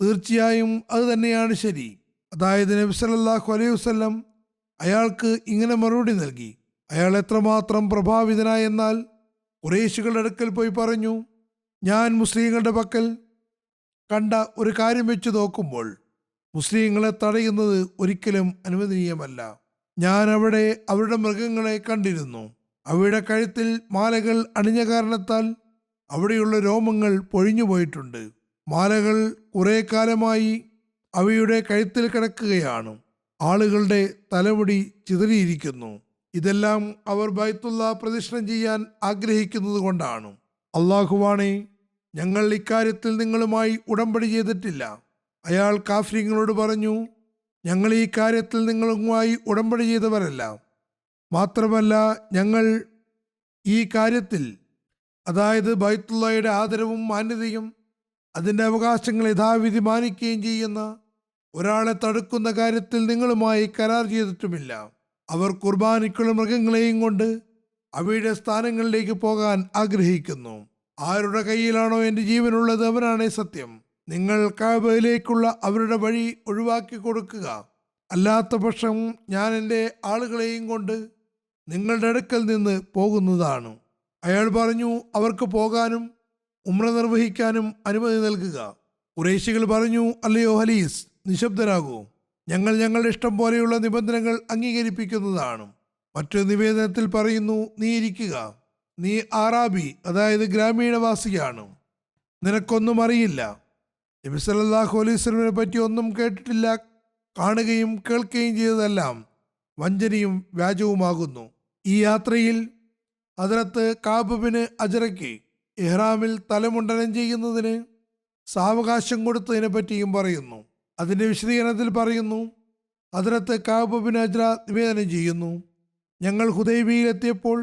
S2: തീർച്ചയായും അത് തന്നെയാണ് ശരി. അതായത് നബി സല്ലല്ലാഹു അലൈഹി വസല്ലം അയാൾക്ക് ഇങ്ങനെ മറുപടി നൽകി. അയാൾ എത്രമാത്രം പ്രഭാവിതനായെന്നാൽ ഖുറൈശികളുടെ അടുക്കൽ പോയി പറഞ്ഞു, ഞാൻ മുസ്ലിങ്ങളുടെ പക്കൽ കണ്ട ഒരു കാര്യം വെച്ച് നോക്കുമ്പോൾ മുസ്ലിങ്ങളെ തടയുന്നത് ഒരിക്കലും അനുവദനീയമല്ല. ഞാൻ അവിടെ അവരുടെ മൃഗങ്ങളെ കണ്ടിരുന്നു. അവയുടെ കഴുത്തിൽ മാലകൾ അണിഞ്ഞ കാരണത്താൽ അവിടെയുള്ള രോമങ്ങൾ പൊഴിഞ്ഞു പോയിട്ടുണ്ട്. മാലകൾ കുറെ കാലമായി അവയുടെ കഴുത്തിൽ കിടക്കുകയാണ്. ആളുകളുടെ തലമുടി ചിതറിയിരിക്കുന്നു. ഇതെല്ലാം അവർ ബൈത്തുള്ള പ്രദക്ഷിണം ചെയ്യാൻ ആഗ്രഹിക്കുന്നത് കൊണ്ടാണ്. അള്ളാഹുവാണേ, ഞങ്ങൾ ഇക്കാര്യത്തിൽ നിങ്ങളുമായി ഉടമ്പടി ചെയ്തിട്ടില്ല. അയാൾ കാഫിര്യങ്ങളോട് പറഞ്ഞു, ഞങ്ങൾ ഈ കാര്യത്തിൽ നിങ്ങളുമായി ഉടമ്പടി ചെയ്തവരല്ല. മാത്രമല്ല, ഞങ്ങൾ ഈ കാര്യത്തിൽ, അതായത് ബൈത്തുള്ളയുടെ ആദരവും മാന്യതയും അതിൻ്റെ അവകാശങ്ങൾ യഥാവിധി മാനിക്കുകയും ചെയ്യുന്ന ഒരാളെ തടുക്കുന്ന കാര്യത്തിൽ നിങ്ങളുമായി കരാർ ചെയ്തിട്ടുമില്ല. അവർ കുർബാനിക്കുള്ള മൃഗങ്ങളെയും കൊണ്ട് അവയുടെ സ്ഥാനങ്ങളിലേക്ക് പോകാൻ ആഗ്രഹിക്കുന്നു. ആരുടെ കയ്യിലാണോ എൻ്റെ ജീവനുള്ളത് അവനാണേ സത്യം. നിങ്ങൾ കഅബയിലേക്കുള്ള അവരുടെ വഴി ഒഴിവാക്കി കൊടുക്കുക. അല്ലാത്ത പക്ഷം ഞാൻ എൻ്റെ ആളുകളെയും കൊണ്ട് നിങ്ങളുടെ അടുക്കൽ നിന്ന് പോകുന്നതാണ്. അയാൾ പറഞ്ഞു, അവർക്ക് പോകാനും ഉംറ നിർവഹിക്കാനും അനുമതി നൽകുക. ഖുറൈശികൾ പറഞ്ഞു, അല്ലയോ ഹലീസ്, നിശബ്ദരാകൂ, ഞങ്ങൾ ഞങ്ങളുടെ ഇഷ്ടം പോലെയുള്ള നിബന്ധനകൾ അംഗീകരിപ്പിക്കുന്നതാണ്. മറ്റൊരു നിവേദനത്തിൽ പറയുന്നു, നീ ഇരിക്കുക, നീ ആറാബി, അതായത് ഗ്രാമീണവാസിയാണ്, നിനക്കൊന്നും അറിയില്ല. നബി സല്ലല്ലാഹു അലൈഹി വസല്ലമയെ പറ്റി ഒന്നും കേട്ടിട്ടില്ല. കാണുകയും കേൾക്കുകയും ചെയ്തതെല്ലാം വഞ്ചനയും വ്യാജവുമാകുന്നു. ഈ യാത്രയിൽ ഹദ്റത്ത് കഅബ് ബിൻ അജ്റയ്ക്ക് ഇഹ്റാമിൽ തലമുണ്ടനം ചെയ്യുന്നതിന് സാവകാശം കൊടുത്തതിനെ പറ്റിയും പറയുന്നു. അതിൻ്റെ വിശദീകരണത്തിൽ പറയുന്നു, ഹദ്റത്ത് കഅബ് ബിൻ അജ്റ നിവേദനം ചെയ്യുന്നു, ഞങ്ങൾ ഹുദൈബിയയിൽ എത്തിയപ്പോൾ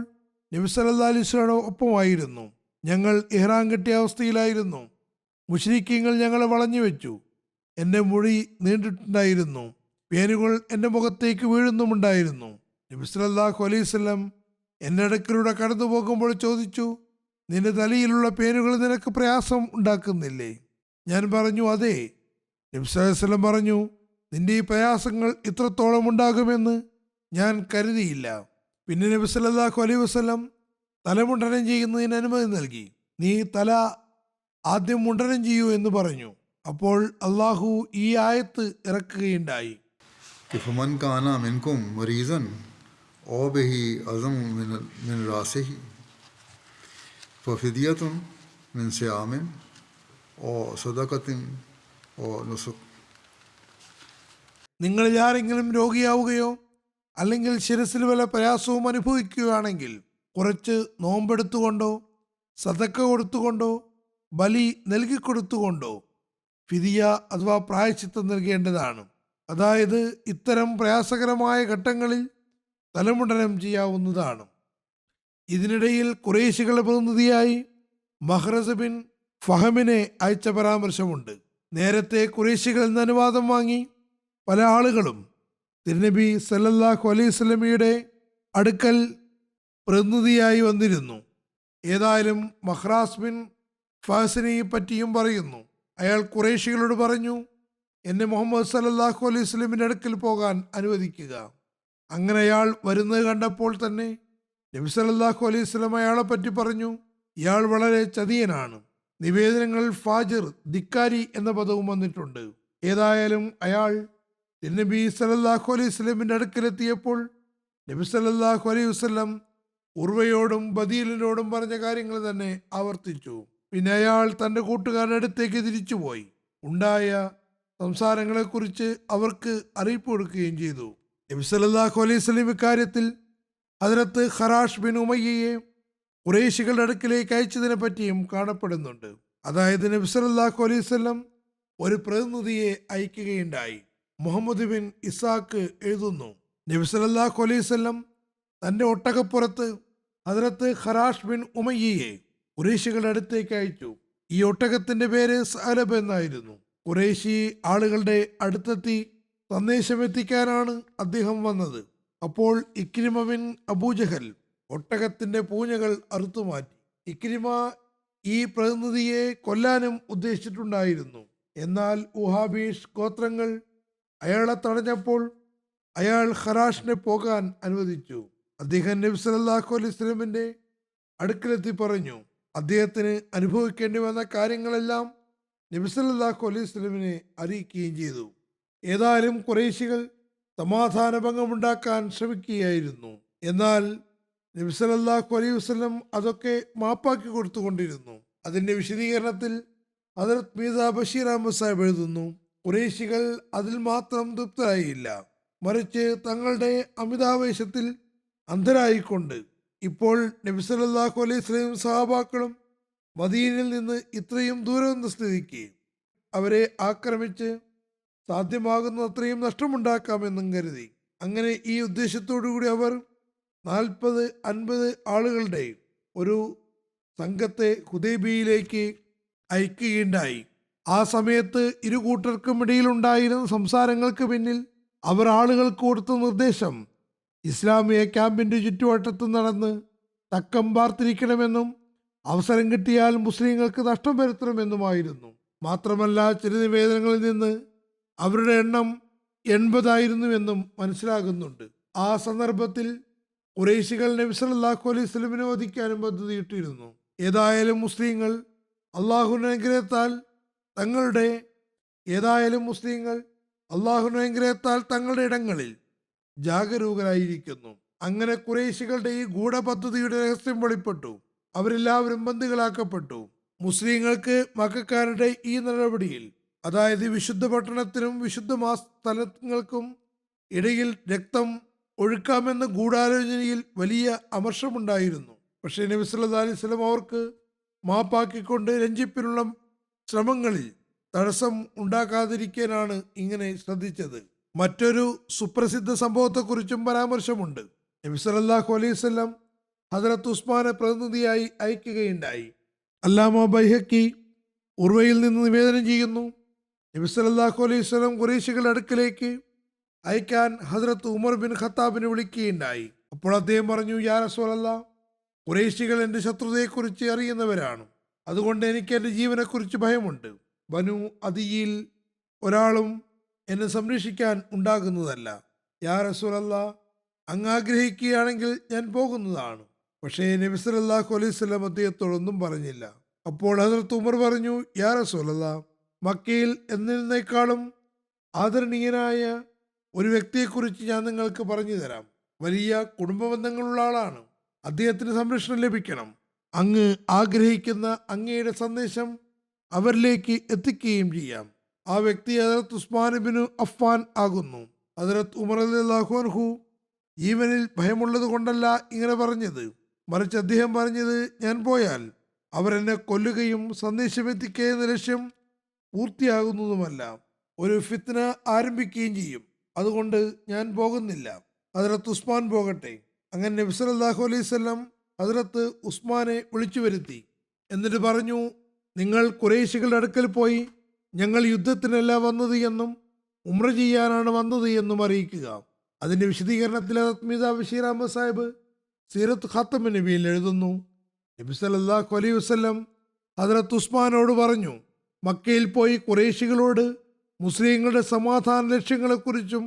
S2: നബി സല്ലല്ലാഹു അലൈഹി വസല്ലമയുടെ ഒപ്പമായിരുന്നു. ഞങ്ങൾ ഇഹ്റാം കെട്ടിയ അവസ്ഥയിലായിരുന്നു. മുശ്രിക്കീങ്ങൾ ഞങ്ങളെ വളഞ്ഞു വെച്ചു. എൻ്റെ മുടി നീണ്ടിട്ടുണ്ടായിരുന്നു. പേനുകൾ എൻ്റെ മുഖത്തേക്ക് വീഴുന്നുമുണ്ടായിരുന്നു. നബി സല്ലല്ലാഹു അലൈഹി വസല്ലം എൻ്റെ അടുക്കലൂടെ കടന്നു പോകുമ്പോൾ ചോദിച്ചു, നിന്റെ തലയിലുള്ള പേനുകൾ നിനക്ക് പ്രയാസം ഉണ്ടാക്കുന്നില്ലേ? ഞാൻ പറഞ്ഞു, അതെ. നബി സല്ലല്ലാഹു അലൈഹി വസല്ലം പറഞ്ഞു, നിന്റെ ഈ പ്രയാസങ്ങൾ ഇത്രത്തോളം ഉണ്ടാകുമെന്ന് ഞാൻ കരുതിയില്ല. പിന്നെ നബി സല്ലല്ലാഹു അലൈഹി വസല്ലം തലമുണ്ടനം ചെയ്യുന്നതിന് അനുമതി നൽകി. നീ തല ആദ്യം മുണ്ടനം ചെയ്യൂ എന്ന് പറഞ്ഞു. അപ്പോൾ അള്ളാഹു ഈ ആയത്ത് ഇറക്കുകയുണ്ടായി.
S1: ഫമൻ കാന മിൻകും മരീസൻ ഔ ബിഹി അസം മിൻ റാസിഹി ഫഫിദിയത്തുൻ മിൻ സിയാമിൻ ഔ സദഖത്തിൻ ഔ നുസുക്.
S2: നിങ്ങളിൽ ആരെങ്കിലും രോഗിയാവുകയോ അല്ലെങ്കിൽ ശിരസിൽ വല്ല പ്രയാസവും അനുഭവിക്കുകയാണെങ്കിൽ കുറച്ച് നോമ്പെടുത്തുകൊണ്ടോ സദക്ക കൊടുത്തുകൊണ്ടോ ബലി നൽകിക്കൊടുത്തുകൊണ്ടോ ഫിദിയ അഥവാ പ്രായശ്ചിത്തം നൽകേണ്ടതാണ്. അതായത് ഇത്തരം പ്രയാസകരമായ ഘട്ടങ്ങളിൽ തലമുണ്ടനം ചെയ്യാവുന്നതാണ്. ഇതിനിടയിൽ ഖുറൈശികളുടെ പ്രതിനിധിയായി മഹ്റസ് ബിൻ ഫഹമിനെ അയച്ച പരാമർശമുണ്ട്. നേരത്തെ ഖുറൈശികളിൽ നിന്ന് അനുവാദം വാങ്ങി പല ആളുകളും തിരുനബി സല്ലല്ലാഹു അലൈഹി വസല്ലമയുടെ അടുക്കൽ പ്രതിനിധിയായി വന്നിരുന്നു. ഏതായാലും മഹ്റാസ് ബിൻ ഫഹസിനെ പറ്റിയും പറയുന്നു. അയാൾ ഖുറൈശികളോട് പറഞ്ഞു, എന്നെ മുഹമ്മദ് സല്ലല്ലാഹു അലൈഹി വസല്ലമിന്റെ അടുക്കൽ പോകാൻ അനുവദിക്കുക. അങ്ങനെ അയാൾ വരുന്നത് കണ്ടപ്പോൾ തന്നെ നബി സല്ലല്ലാഹു അലൈഹി വസല്ലം അയാളെ പറ്റി പറഞ്ഞു, ഇയാൾ വളരെ ചതിയനാണ്. നിവേദനങ്ങളിൽ ഫാജിർ, ധിക്കാരി എന്ന പദവും വന്നിട്ടുണ്ട്. ഏതായാലും അയാൾ നബി സല്ലല്ലാഹു അലൈഹി വസല്ലമിന്റെ അടുക്കലെത്തിയപ്പോൾ നബി സല്ലല്ലാഹു അലൈഹി വസല്ലം ഉർവയോടും ബദീലിനോടും പറഞ്ഞ കാര്യങ്ങൾ തന്നെ ആവർത്തിച്ചു. പിന്നെ അയാൾ തൻ്റെ കൂട്ടുകാരുടെ അടുത്തേക്ക് തിരിച്ചുപോയി ഉണ്ടായ സംസാരങ്ങളെക്കുറിച്ച് അവർക്ക് അറിയിപ്പ് കൊടുക്കുകയും ചെയ്തു. നബി സല്ലല്ലാഹു അലൈഹി വസല്ലം ഇക്കാര്യത്തിൽ ഹദ്റത്ത് ഖറാഷ് ബിൻ ഉമയ്യയെ ഖുറൈശികളുടെ അടുക്കിലേക്ക് അയച്ചതിനെ പറ്റിയും കാണപ്പെടുന്നുണ്ട്. അതായത് നബി സല്ലല്ലാഹു അലൈഹി വസല്ലം ഒരു പ്രതിനിധിയെ അയക്കുകയുണ്ടായി. മുഹമ്മദ് ബിൻ ഇസാഖ് എഴുതുന്നു, നബി സല്ലല്ലാഹു അലൈഹി വസല്ലം തൻ്റെ ഒട്ടകപ്പുറത്ത് ഹദ്റത്ത് ഖറാഷ് ബിൻ ഉമയ്യയെ ഖുറൈശികളുടെ അടുത്തേക്ക് അയച്ചു. ഈ ഒട്ടകത്തിന്റെ പേര് സഅലബ് എന്നായിരുന്നു. ഖുറൈശി ആളുകളുടെ അടുത്തെത്തി സന്ദേശം എത്തിക്കാനാണ് അദ്ദേഹം വന്നത്. അപ്പോൾ ഇക്രിമ ബിൻ അബൂജഹൽ ഒട്ടകത്തിന്റെ പൂഞ്ഞകൾ അറുത്തുമാറ്റി. ഇക്രിമ ഈ പ്രതിനിധിയെ കൊല്ലാനും ഉദ്ദേശിച്ചിട്ടുണ്ടായിരുന്നു. എന്നാൽ ഉഹാബീഷ് ഗോത്രങ്ങൾ അയാളെ തടഞ്ഞപ്പോൾ അയാൾ ഖറാഷിനെ പോകാൻ അനുവദിച്ചു. അദ്ദേഹം നബി സല്ലല്ലാഹു അലൈഹി വസല്ലമിന്റെ അടുക്കലെത്തി പറഞ്ഞു. അദ്ദേഹത്തിന് അനുഭവിക്കേണ്ടി വന്ന കാര്യങ്ങളെല്ലാം നബി സല്ലല്ലാഹു അലൈഹി വസല്ലമിനെ അറിയിക്കുകയും ചെയ്തു. ഏതായാലും ഖുറൈശികൾ സമാധാനഭംഗമുണ്ടാക്കാൻ ശ്രമിക്കുകയായിരുന്നു. എന്നാൽ നബി സല്ലല്ലാഹു അലൈഹി വസല്ലം അതൊക്കെ മാപ്പാക്കി കൊടുത്തുകൊണ്ടിരുന്നു. അതിന്റെ വിശദീകരണത്തിൽ ഹദ്റത്ത് മീർസ ബഷീർ അഹമ്മദ് സാഹിബ് എഴുതുന്നു, ഖുറൈശികൾ അതിൽ മാത്രം തൃപ്തരായില്ല, മറിച്ച് തങ്ങളുടെ അമിതാവേശത്തിൽ അന്ധരായിക്കൊണ്ട് ഇപ്പോൾ നബി സല്ലല്ലാഹു അലൈഹി വസല്ലം സഹാബാക്കളും മദീനയിൽ നിന്ന് ഇത്രയും ദൂരം എന്ന സ്ഥിതിക്ക് അവരെ ആക്രമിച്ച് സാധ്യമാകുന്ന അത്രയും നഷ്ടമുണ്ടാക്കാമെന്നും കരുതി. അങ്ങനെ ഈ ഉദ്ദേശത്തോടുകൂടി അവർ 40-50 ആളുകളുടെ ഒരു സംഘത്തെ ഹുദൈബിയയിലേക്ക് അയക്കുകയുണ്ടായി. ആ സമയത്ത് ഇരു കൂട്ടർക്കും ഇടയിലുണ്ടായിരുന്ന സംസാരങ്ങൾക്ക് പിന്നിൽ അവർ ആളുകൾക്ക് കൊടുത്ത നിർദ്ദേശം ഇസ്ലാമിക ക്യാമ്പിന്റെ ചുറ്റുവട്ടത്ത് നടന്ന് തക്കം പാർത്തിരിക്കണമെന്നും അവസരം കിട്ടിയാൽ മുസ്ലിങ്ങൾക്ക് നഷ്ടം വരുത്തണമെന്നുമായിരുന്നു. മാത്രമല്ല ചില നിവേദനങ്ങളിൽ നിന്ന് അവരുടെ എണ്ണം 80 ആയിരുന്നുവെന്നും മനസ്സിലാകുന്നുണ്ട്. ആ സന്ദർഭത്തിൽ ഖുറൈശികൾ നബി സല്ലല്ലാഹു അലൈഹി വസല്ലമിനെ വധിക്കാനും പദ്ധതിയിട്ടിരുന്നു. ഏതായാലും മുസ്ലിങ്ങൾ അള്ളാഹുവിന്റെ അനുഗ്രഹത്താൽ തങ്ങളുടെ ഇടങ്ങളിൽ ജാഗരൂകരായിരിക്കുന്നു. അങ്ങനെ ഖുറൈശികളുടെ ഈ ഗൂഢപദ്ധതിയുടെ രഹസ്യം വെളിപ്പെട്ടു. അവരെല്ലാവരും ബന്ദികളാക്കപ്പെട്ടു. മുസ്ലിങ്ങൾക്ക് മക്കക്കാരുടെ ഈ നടപടിയിൽ, അതായത് വിശുദ്ധ പട്ടണത്തിനും വിശുദ്ധ സ്ഥലങ്ങൾക്കും ഇടയിൽ രക്തം ഒഴുക്കാമെന്ന ഗൂഢാലോചനയിൽ വലിയ അമർഷമുണ്ടായിരുന്നു. പക്ഷേ നബി സല്ലല്ലാഹു അലൈഹി വസല്ലം അവർക്ക് മാപ്പാക്കിക്കൊണ്ട് രഞ്ജിപ്പിനുള്ള ശ്രമങ്ങളിൽ തടസ്സം ഉണ്ടാക്കാതിരിക്കാനാണ് ഇങ്ങനെ ശ്രദ്ധിച്ചത്. മറ്റൊരു സുപ്രസിദ്ധ സംഭവത്തെക്കുറിച്ചും പരാമർശമുണ്ട്. നബി സല്ലല്ലാഹു അലൈഹി വസല്ലം ഹദ്റത്ത് ഉസ്മാനെ പ്രതിനിധിയായി അയക്കുകയുണ്ടായി. അല്ലാമ ബൈഹഖി ഉർവയിൽ നിന്ന് നിവേദനം ചെയ്യുന്നു, നബി സല്ലല്ലാഹു അലൈഹി വസല്ലം ഖുറൈശികളുടെ അടുക്കലേക്ക് അയക്കാൻ ഹദ്റത്ത് ഉമർ ബിൻ ഖത്താബിനെ വിളിക്കുകയുണ്ടായി. അപ്പോൾ അദ്ദേഹം പറഞ്ഞു, യാ റസൂലല്ലാഹ്, ഖുറൈശികൾ എൻ്റെ ശത്രുതയെക്കുറിച്ച് അറിയുന്നവരാണ്. അതുകൊണ്ട് എനിക്ക് എൻ്റെ ജീവനെക്കുറിച്ച് ഭയമുണ്ട്. ബനു അദിയിൽ ഒരാളും എന്നെ സംരക്ഷിക്കാൻ ഉണ്ടാകുന്നതല്ല. യാ റസൂലല്ലാഹ്, അങ്ങ് ആഗ്രഹിക്കുകയാണെങ്കിൽ ഞാൻ പോകുന്നതാണ്. പക്ഷേ നബി സല്ലല്ലാഹു അലൈഹി വസല്ലം അദ്ദേഹത്തോടൊന്നും പറഞ്ഞില്ല. അപ്പോൾ ഹദ്റത്ത് ഉമർ പറഞ്ഞു, യാ റസൂലല്ലാഹ്, മക്കയിൽ എന്നതിനേക്കാളും ആദരണീയനായ ഒരു വ്യക്തിയെക്കുറിച്ച് ഞാൻ നിങ്ങൾക്ക് പറഞ്ഞു തരാം. വലിയ കുടുംബബന്ധങ്ങളുള്ള ആളാണ്. അദ്ദേഹത്തിന് സംരക്ഷണം ലഭിക്കണം. അങ്ങ് ആഗ്രഹിക്കുന്ന അങ്ങയുടെ സന്ദേശം അവരിലേക്ക് എത്തിക്കുകയും ചെയ്യാം. ആ വ്യക്തി ഹദ്റത്ത് ഉസ്മാൻ ബിൻ അഫ്ഫാൻ ആകുന്നു. ഹദ്റത്ത് ഉമർ റളിയല്ലാഹു അൻഹു ജീവനിൽ ഭയമുള്ളത് കൊണ്ടല്ല ഇങ്ങനെ പറഞ്ഞത്, മറിച്ച് അദ്ദേഹം പറഞ്ഞത്, ഞാൻ പോയാൽ അവരെന്നെ കൊല്ലുകയും സന്ദേശം എത്തിക്കുക എന്ന ലക്ഷ്യം പൂർത്തിയാകുന്നതുമല്ല, ഒരു ഫിത്ന ആരംഭിക്കുകയും ചെയ്യും. അതുകൊണ്ട് ഞാൻ പോകുന്നില്ല. ഹദ്റത്ത് ഉസ്മാൻ പോകട്ടെ. അങ്ങനെ നബി സല്ലല്ലാഹു അലൈഹി വസല്ലം ഹദ്റത്ത് ഉസ്മാനെ വിളിച്ചു വരുത്തി. എന്നിട്ട് പറഞ്ഞു, നിങ്ങൾ ഖുറൈശികളുടെ അടുക്കൽ പോയി ഞങ്ങൾ യുദ്ധത്തിനല്ല വന്നത് എന്നും ഉംറ ചെയ്യാനാണ് വന്നത് എന്നും അറിയിക്കുക. അതിന്റെ വിശദീകരണത്തിൽ ഹദ്റത്ത് മീർസ ബഷീർ അഹമ്മദ് സാഹിബ് സീറത്ത് ഖാത്തമുൻ നബിയിൽ എഴുതുന്നു, നബി സല്ലല്ലാഹു അലൈഹി വസല്ലം ഹദ്റത്ത് ഉസ്മാനോട് പറഞ്ഞു, മക്കയിൽ പോയി ഖുറൈശികളോട് മുസ്ലിങ്ങളുടെ സമാധാന ലക്ഷ്യങ്ങളെക്കുറിച്ചും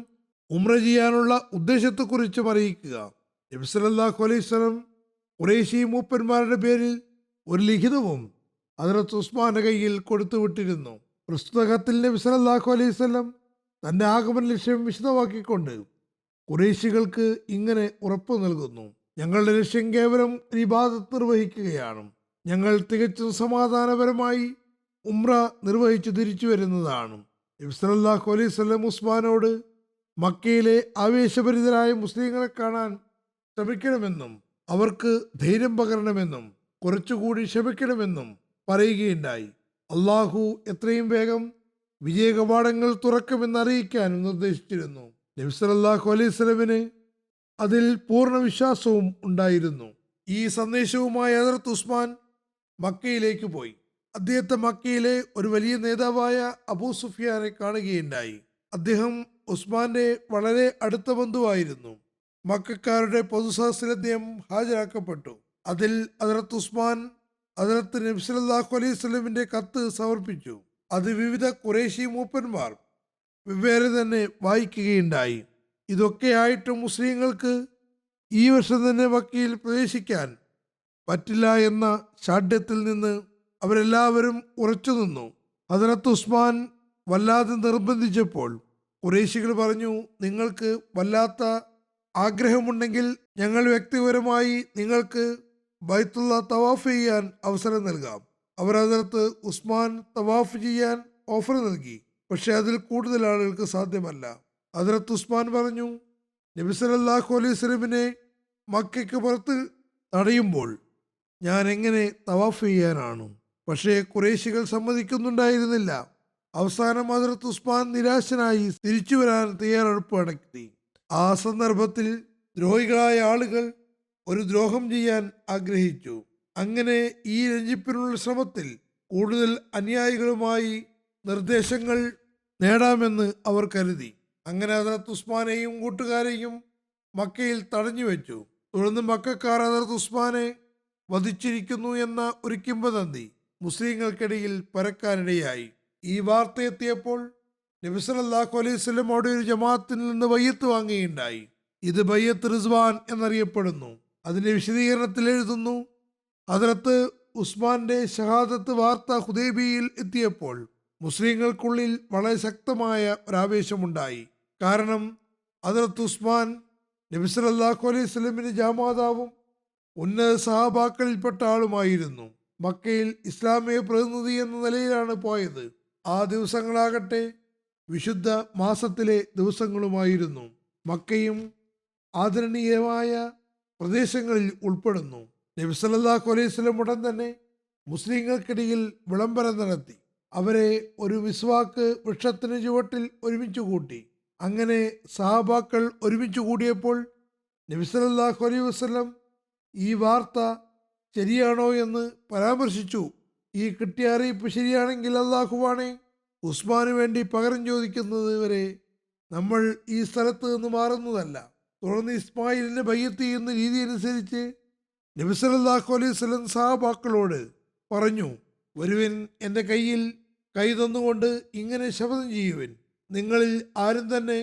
S2: ഉംറ ചെയ്യാനുള്ള ഉദ്ദേശത്തെക്കുറിച്ചും അറിയിക്കുക. നബി സല്ലല്ലാഹു അലൈഹി വസല്ലം ഖുറൈശി മൂപ്പന്മാരുടെ പേരിൽ ഒരു ലിഖിതവും ഹദ്റത്ത് ഉസ്മാന്റെ കയ്യിൽ കൊടുത്തുവിട്ടിരുന്നു. പ്രസ്തുത കത്തിൽ നബി സല്ലല്ലാഹു അലൈഹി വസല്ലം തന്റെ ആഗമന ലക്ഷ്യം വിശദമാക്കിക്കൊണ്ട് ഖുറൈശികൾക്ക് ഇങ്ങനെ ഉറപ്പു നൽകുന്നു: ഞങ്ങളുടെ ലക്ഷ്യം കേവലം ഇബാദത്ത് നിർവഹിക്കുകയാണ്. ഞങ്ങൾ തികച്ചും സമാധാനപരമായി ഉംറ നിർവഹിച്ചു തിരിച്ചു വരുന്നതാണ്. നബി സല്ലല്ലാഹു അലൈഹി വസല്ലം ഉസ്മാനോട് മക്കയിലെ ആവേശഭരിതരായ മുസ്ലിങ്ങളെ കാണാൻ ശ്രമിക്കണമെന്നും അവർക്ക് ധൈര്യം പകരണമെന്നും കുറച്ചുകൂടി ക്ഷമിക്കണമെന്നും പറയുകയുണ്ടായി. അള്ളാഹു എത്രയും വേഗം വിജയ കവാടങ്ങൾ തുറക്കുമെന്ന് അറിയിക്കാനും നിർദ്ദേശിച്ചിരുന്നു. നബി സല്ലല്ലാഹു അലൈഹി വസല്ലമിന് അതിൽ പൂർണ്ണ വിശ്വാസവും ഉണ്ടായിരുന്നു. ഈ സന്ദേശവുമായി ഹദ്റത്ത് ഉസ്മാൻ മക്കയിലേക്ക് പോയി. അദ്ദേഹത്തെ മക്കയിലെ ഒരു വലിയ നേതാവായ അബൂ സുഫിയാനെ കാണുകയുണ്ടായി. അദ്ദേഹം ഉസ്മാന്റെ വളരെ അടുത്ത ബന്ധുവായിരുന്നു. മക്കക്കാരുടെ പൊതുസദസ്സിൽ അദ്ദേഹം ഹാജരാക്കപ്പെട്ടു. അതിൽ ഹദ്റത്ത് ഉസ്മാൻ ഹദ്റത്ത് നബി സല്ലല്ലാഹു അലൈഹി വസല്ലമിന്റെ കത്ത് സമർപ്പിച്ചു. അത് വിവിധ ഖുറൈശി മൂപ്പന്മാർ വെവ്വേറെ തന്നെ വായിക്കുകയുണ്ടായി. ഇതൊക്കെയായിട്ടും മുസ്ലിങ്ങൾക്ക് ഈ വർഷം തന്നെ മക്കയിൽ പ്രവേശിക്കാൻ പറ്റില്ല എന്ന ശാഠ്യത്തിൽ നിന്ന് അവരെല്ലാവരും ഉറച്ചു നിന്നു. ഹദ്റത്ത് ഉസ്മാൻ വല്ലാതെ നിർബന്ധിച്ചപ്പോൾ ഖുറൈശികൾ പറഞ്ഞു: നിങ്ങൾക്ക് വല്ലാത്ത ആഗ്രഹമുണ്ടെങ്കിൽ ഞങ്ങൾ വ്യക്തിപരമായി നിങ്ങൾക്ക് ബൈത്തുള്ള തവാഫ് ചെയ്യാൻ അവസരം നൽകാം. അവർ ഹദ്റത്ത് ഉസ്മാൻ തവാഫ് ചെയ്യാൻ ഓഫർ നൽകി. പക്ഷെ അതിൽ കൂടുതൽ ആളുകൾക്ക് സാധ്യമല്ല. ഹദ്റത്ത് ഉസ്മാൻ പറഞ്ഞു: നബി സല്ലല്ലാഹു അലൈഹി വസല്ലമിനെ മക്കയ്ക്ക് പുറത്ത് തടയുമ്പോൾ ഞാൻ എങ്ങനെ തവാഫ് ചെയ്യാനാണ്? പക്ഷേ ഖുറൈശികൾ സമ്മതിക്കുന്നുണ്ടായിരുന്നില്ല. അവസാനം ഹദ്റത്ത് ഉസ്മാൻ നിരാശനായി തിരിച്ചു വരാൻ തയ്യാറെടുപ്പ് നടത്തി. ആ സന്ദർഭത്തിൽ ദ്രോഹികളായ ആളുകൾ ഒരു ദ്രോഹം ചെയ്യാൻ ആഗ്രഹിച്ചു. അങ്ങനെ ഈ രഞ്ജിപ്പിനുള്ള ശ്രമത്തിൽ കൂടുതൽ അനുയായികളുമായി നിർദ്ദേശങ്ങൾ നേടാമെന്ന് അവർ കരുതി. അങ്ങനെ ഹദ്റത്ത് ഉസ്മാനെയും കൂട്ടുകാരെയും മക്കയിൽ തടഞ്ഞു വെച്ചു. തുടർന്ന് മക്കക്കാർ ഹദ്റത്ത് ഉസ്മാനെ വധിച്ചിരിക്കുന്നു എന്ന ഒരു കിംവദന്തി മുസ്ലിങ്ങൾക്കിടയിൽ പരക്കാനിടയായി. ഈ വാർത്ത എത്തിയപ്പോൾ നബി സല്ലല്ലാഹു അലൈഹി വസല്ലം അവിടെ ഒരു ജമാഅത്തിൽ നിന്ന് ബയ്യത്ത് വാങ്ങുകയുണ്ടായി. ഇത് ബയ്യത്ത് റിസ്വാൻ എന്നറിയപ്പെടുന്നു. അതിന്റെ വിശദീകരണത്തിൽ എഴുതുന്നു: ഹദ്റത്ത് ഉസ്മാന്റെ ഷഹാദത്ത് വാർത്ത ഹുദൈബിയയിൽ എത്തിയപ്പോൾ മുസ്ലിങ്ങൾക്കുള്ളിൽ വളരെ ശക്തമായ ഒരാവേശമുണ്ടായി. കാരണം ഹദ്റത്ത് ഉസ്മാൻ നബി സല്ലല്ലാഹു അലൈഹി വസല്ലമിന്റെ ജാമാതാവും ഉന്നത സഹാബാക്കളിൽപ്പെട്ട ആളുമായിരുന്നു. മക്കയിൽ ഇസ്ലാമിക പ്രതിനിധി എന്ന നിലയിലാണ് പോയത്. ആ ദിവസങ്ങളാകട്ടെ വിശുദ്ധ മാസത്തിലെ ദിവസങ്ങളുമായിരുന്നു. മക്കയും ആദരണീയമായ പ്രദേശങ്ങളിൽ ഉൾപ്പെടുന്നു. നബി സല്ലല്ലാഹു അലൈഹി വസല്ലം ഉടൻ തന്നെ മുസ്ലിങ്ങൾക്കിടയിൽ വിളംബരം നടത്തി. അവരെ ഒരു മിസ്വാക്ക് വൃക്ഷത്തിന് ചുവട്ടിൽ ഒരുമിച്ച് കൂട്ടി. അങ്ങനെ സഹാബാക്കൾ ഒരുമിച്ച് കൂടിയപ്പോൾ നബി സല്ലല്ലാഹു അലൈഹി വസല്ലം ഈ വാർത്ത ശരിയാണോ എന്ന് പരാമർശിച്ചു. ഈ കിട്ടിയ അറിയിപ്പ് ശരിയാണെങ്കിൽ അല്ലാഹുവാണേ, ഉസ്മാന് വേണ്ടി പകരം ചോദിക്കുന്നത് വരെ നമ്മൾ ഈ സ്ഥലത്ത് നിന്ന് മാറുന്നതല്ല. തുടർന്ന് ഇസ്മായിലിനെ ബയ്യത്ത് ചെയ്യുന്ന രീതി അനുസരിച്ച് നബി സല്ലല്ലാഹു അലൈഹി വസല്ലം സഹാബാക്കളോട് പറഞ്ഞു: വരുവിൻ, എൻ്റെ കയ്യിൽ കൈ തന്നുകൊണ്ട് ഇങ്ങനെ ശപഥം ചെയ്യുവിൻ: നിങ്ങളിൽ ആരും തന്നെ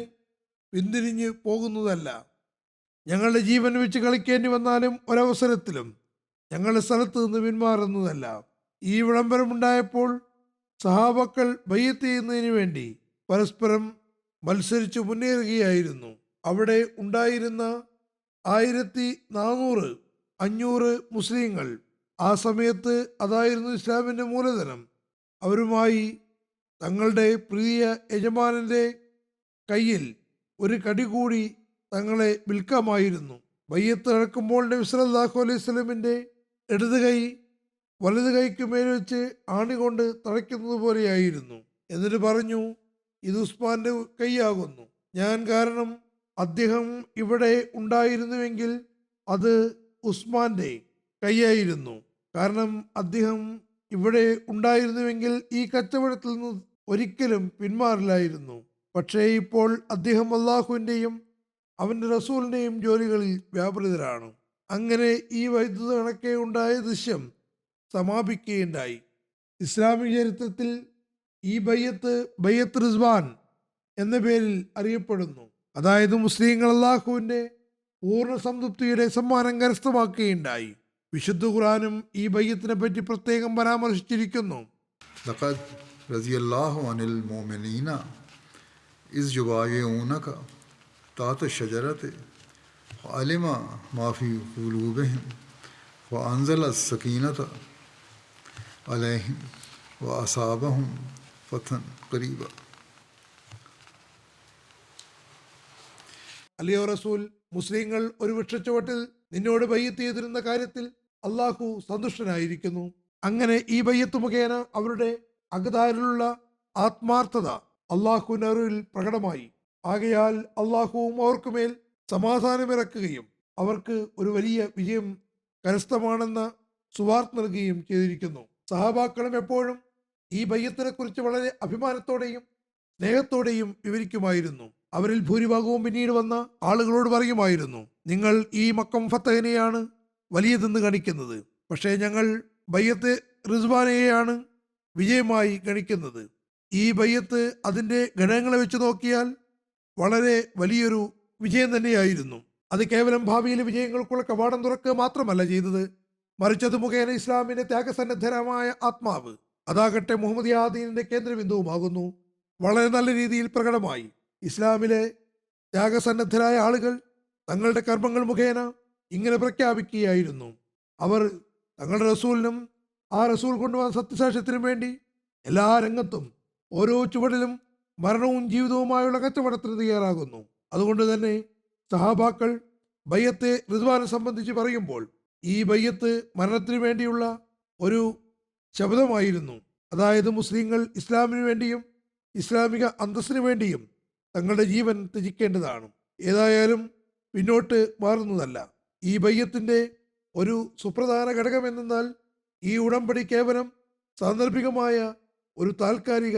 S2: പിന്തിരിഞ്ഞ് പോകുന്നതല്ല. ഞങ്ങളുടെ ജീവൻ വെച്ച് കളിക്കേണ്ടി വന്നാലും ഒരവസരത്തിലും ഞങ്ങളുടെ സ്ഥലത്ത് നിന്ന് പിന്മാറുന്നതല്ല. ഈ വിളംബരമുണ്ടായപ്പോൾ സഹാബാക്കൾ ബയ്യത്ത് ചെയ്യുന്നതിന് വേണ്ടി പരസ്പരം മത്സരിച്ച് മുന്നേറുകയായിരുന്നു. അവിടെ ഉണ്ടായിരുന്ന 1400-500 മുസ്ലിങ്ങൾ ആ സമയത്ത് അതായിരുന്നു ഇസ്ലാമിൻ്റെ മൂലധനം. അവരുമായി തങ്ങളുടെ പ്രിയ യജമാനന്റെ കയ്യിൽ ഒരു കടി കൂടി തങ്ങളെ വിൽക്കാമായിരുന്നു. ബയ്യത്ത് നടക്കുമ്പോൾ നബി സല്ലല്ലാഹു അലൈഹി വസല്ലമിന്റെ ഇടത് കൈ വലത് കൈക്ക് മേൽ വെച്ച് ആണി കൊണ്ട് തളയ്ക്കുന്നത് പോലെയായിരുന്നു. എന്നിട്ട് പറഞ്ഞു: ഇത് ഉസ്മാന്റെ കൈയാകുന്നു. ഞാൻ കാരണം അദ്ദേഹം ഇവിടെ ഉണ്ടായിരുന്നുവെങ്കിൽ അത് ഉസ്മാന്റെ കൈയായിരുന്നു. കാരണം അദ്ദേഹം ഇവിടെ ഉണ്ടായിരുന്നുവെങ്കിൽ ഈ കച്ചവടത്തിൽ നിന്ന് ഒരിക്കലും പിന്മാറില്ലായിരുന്നു. പക്ഷേ ഇപ്പോൾ അദ്ദേഹം അള്ളാഹുവിൻ്റെയും അവൻ്റെ റസൂലിൻ്റെയും ജോലികളിൽ വ്യാപൃതരാണ്. അങ്ങനെ ഈ വൈദ്യുത കണക്കെ ഉണ്ടായ ദൃശ്യം സമാപിക്കുകയുണ്ടായി. ഇസ്ലാമിക ചരിത്രത്തിൽ ഈ ബയ്യത്ത് റിസ്വാൻ എന്ന പേരിൽ അറിയപ്പെടുന്നു. അതായത് മുസ്ലിങ്ങൾ അള്ളാഹുവിന്റെ പൂർണ്ണ സംതൃപ്തിയുടെ സമ്മാനം കരസ്ഥമാക്കുകയുണ്ടായി. വിശുദ്ധ ഖുർആനും ഈ ബയ്യത്തിനെ പറ്റി പ്രത്യേകം പരാമർശിച്ചിരിക്കുന്നു.
S1: लक़द रज़ियल्लाहु अनिल मोमिनीन इज़ युबायिऊनक ताहत शजरत अलिमा मा फ़ी क़ुलूबिहिम व अंज़ल सकीनत अलैहिम व असाबहुम फ़तहन क़रीबा.
S2: അല്ലയോ റസൂൽ, മുസ്ലിങ്ങൾ ഒരു വൃക്ഷച്ചുവട്ടിൽ നിന്നോട് ബയ്യത്ത് ചെയ്തിരുന്ന കാര്യത്തിൽ അള്ളാഹു സന്തുഷ്ടനായിരിക്കുന്നു. അങ്ങനെ ഈ ബയ്യത്ത് മുഖേന അവരുടെ അകതാരിലുള്ള ആത്മാർത്ഥത അള്ളാഹുവിന്റെ അറിവിൽ പ്രകടമായി. ആകയാൽ അള്ളാഹുവും അവർക്കുമേൽ സമാധാനമിറക്കുകയും അവർക്ക് ഒരു വലിയ വിജയം കരസ്ഥമാണെന്ന സുവാർത്ത നൽകുകയും ചെയ്തിരിക്കുന്നു. സഹാബാക്കളും എപ്പോഴും ഈ ബയ്യത്തിനെ കുറിച്ച് വളരെ അഭിമാനത്തോടെയും സ്നേഹത്തോടെയും വിവരിക്കുമായിരുന്നു. അവരിൽ ഭൂരിഭാഗവും പിന്നീട് വന്ന ആളുകളോട് പറയുമായിരുന്നു, നിങ്ങൾ ഈ മക്കം ഫത്തഹിനെയാണ് വലിയതെന്ന് ഗണിക്കുന്നത്, പക്ഷേ ഞങ്ങൾ ബയ്യത്ത് റിസ്വാനെയാണ് വിജയമായി ഗണിക്കുന്നത്. ഈ ബയ്യത്ത് അതിൻ്റെ ഘടകങ്ങളെ വെച്ച് നോക്കിയാൽ വളരെ വലിയൊരു വിജയം തന്നെയായിരുന്നു. അത് കേവലം ഭാവിയിലെ വിജയങ്ങൾക്കുള്ള കവാടം തുറക്കുക മാത്രമല്ല ചെയ്തത്, മറിച്ച് അത് മുഖേന ഇസ്ലാമിന്റെ ത്യാഗസന്നദ്ധരമായ ആത്മാവ്, അതാകട്ടെ മുഹമ്മദ് യാദീനിന്റെ കേന്ദ്രബിന്ദുവുമാകുന്നു, വളരെ നല്ല രീതിയിൽ പ്രകടമായി. ഇസ്ലാമിലെ ത്യാഗസന്നദ്ധരായ ആളുകൾ തങ്ങളുടെ കർമ്മങ്ങൾ മുഖേന ഇങ്ങനെ പ്രഖ്യാപിക്കുകയായിരുന്നു, അവർ തങ്ങളുടെ റസൂലിനും ആ റസൂൽ കൊണ്ടുവന്ന സത്യസാക്ഷ്യത്തിനും വേണ്ടി എല്ലാ രംഗത്തും ഓരോ ചുവടിലും മരണവും ജീവിതവുമായുള്ള കച്ചവടത്തിന് തയ്യാറാകുന്നു. അതുകൊണ്ട് തന്നെ സഹാബാക്കൾ ബയ്യത്തെ റിദ്വാനെ സംബന്ധിച്ച് പറയുമ്പോൾ ഈ ബയ്യത്ത് മരണത്തിന് വേണ്ടിയുള്ള ഒരു ശബ്ദമായിരുന്നു. അതായത് മുസ്ലിങ്ങൾ ഇസ്ലാമിന് വേണ്ടിയും ഇസ്ലാമിക അന്തസ്സിന് വേണ്ടിയും തങ്ങളുടെ ജീവൻ ത്യജിക്കേണ്ടതാണ്, ഏതായാലും പിന്നോട്ട് മാറുന്നതല്ല. ഈ ബയ്യത്തിന്റെ ഒരു സുപ്രധാന ഘടകം എന്നാൽ ഈ ഉടമ്പടി കേവലം സാന്ദർഭികമായ ഒരു താൽക്കാലിക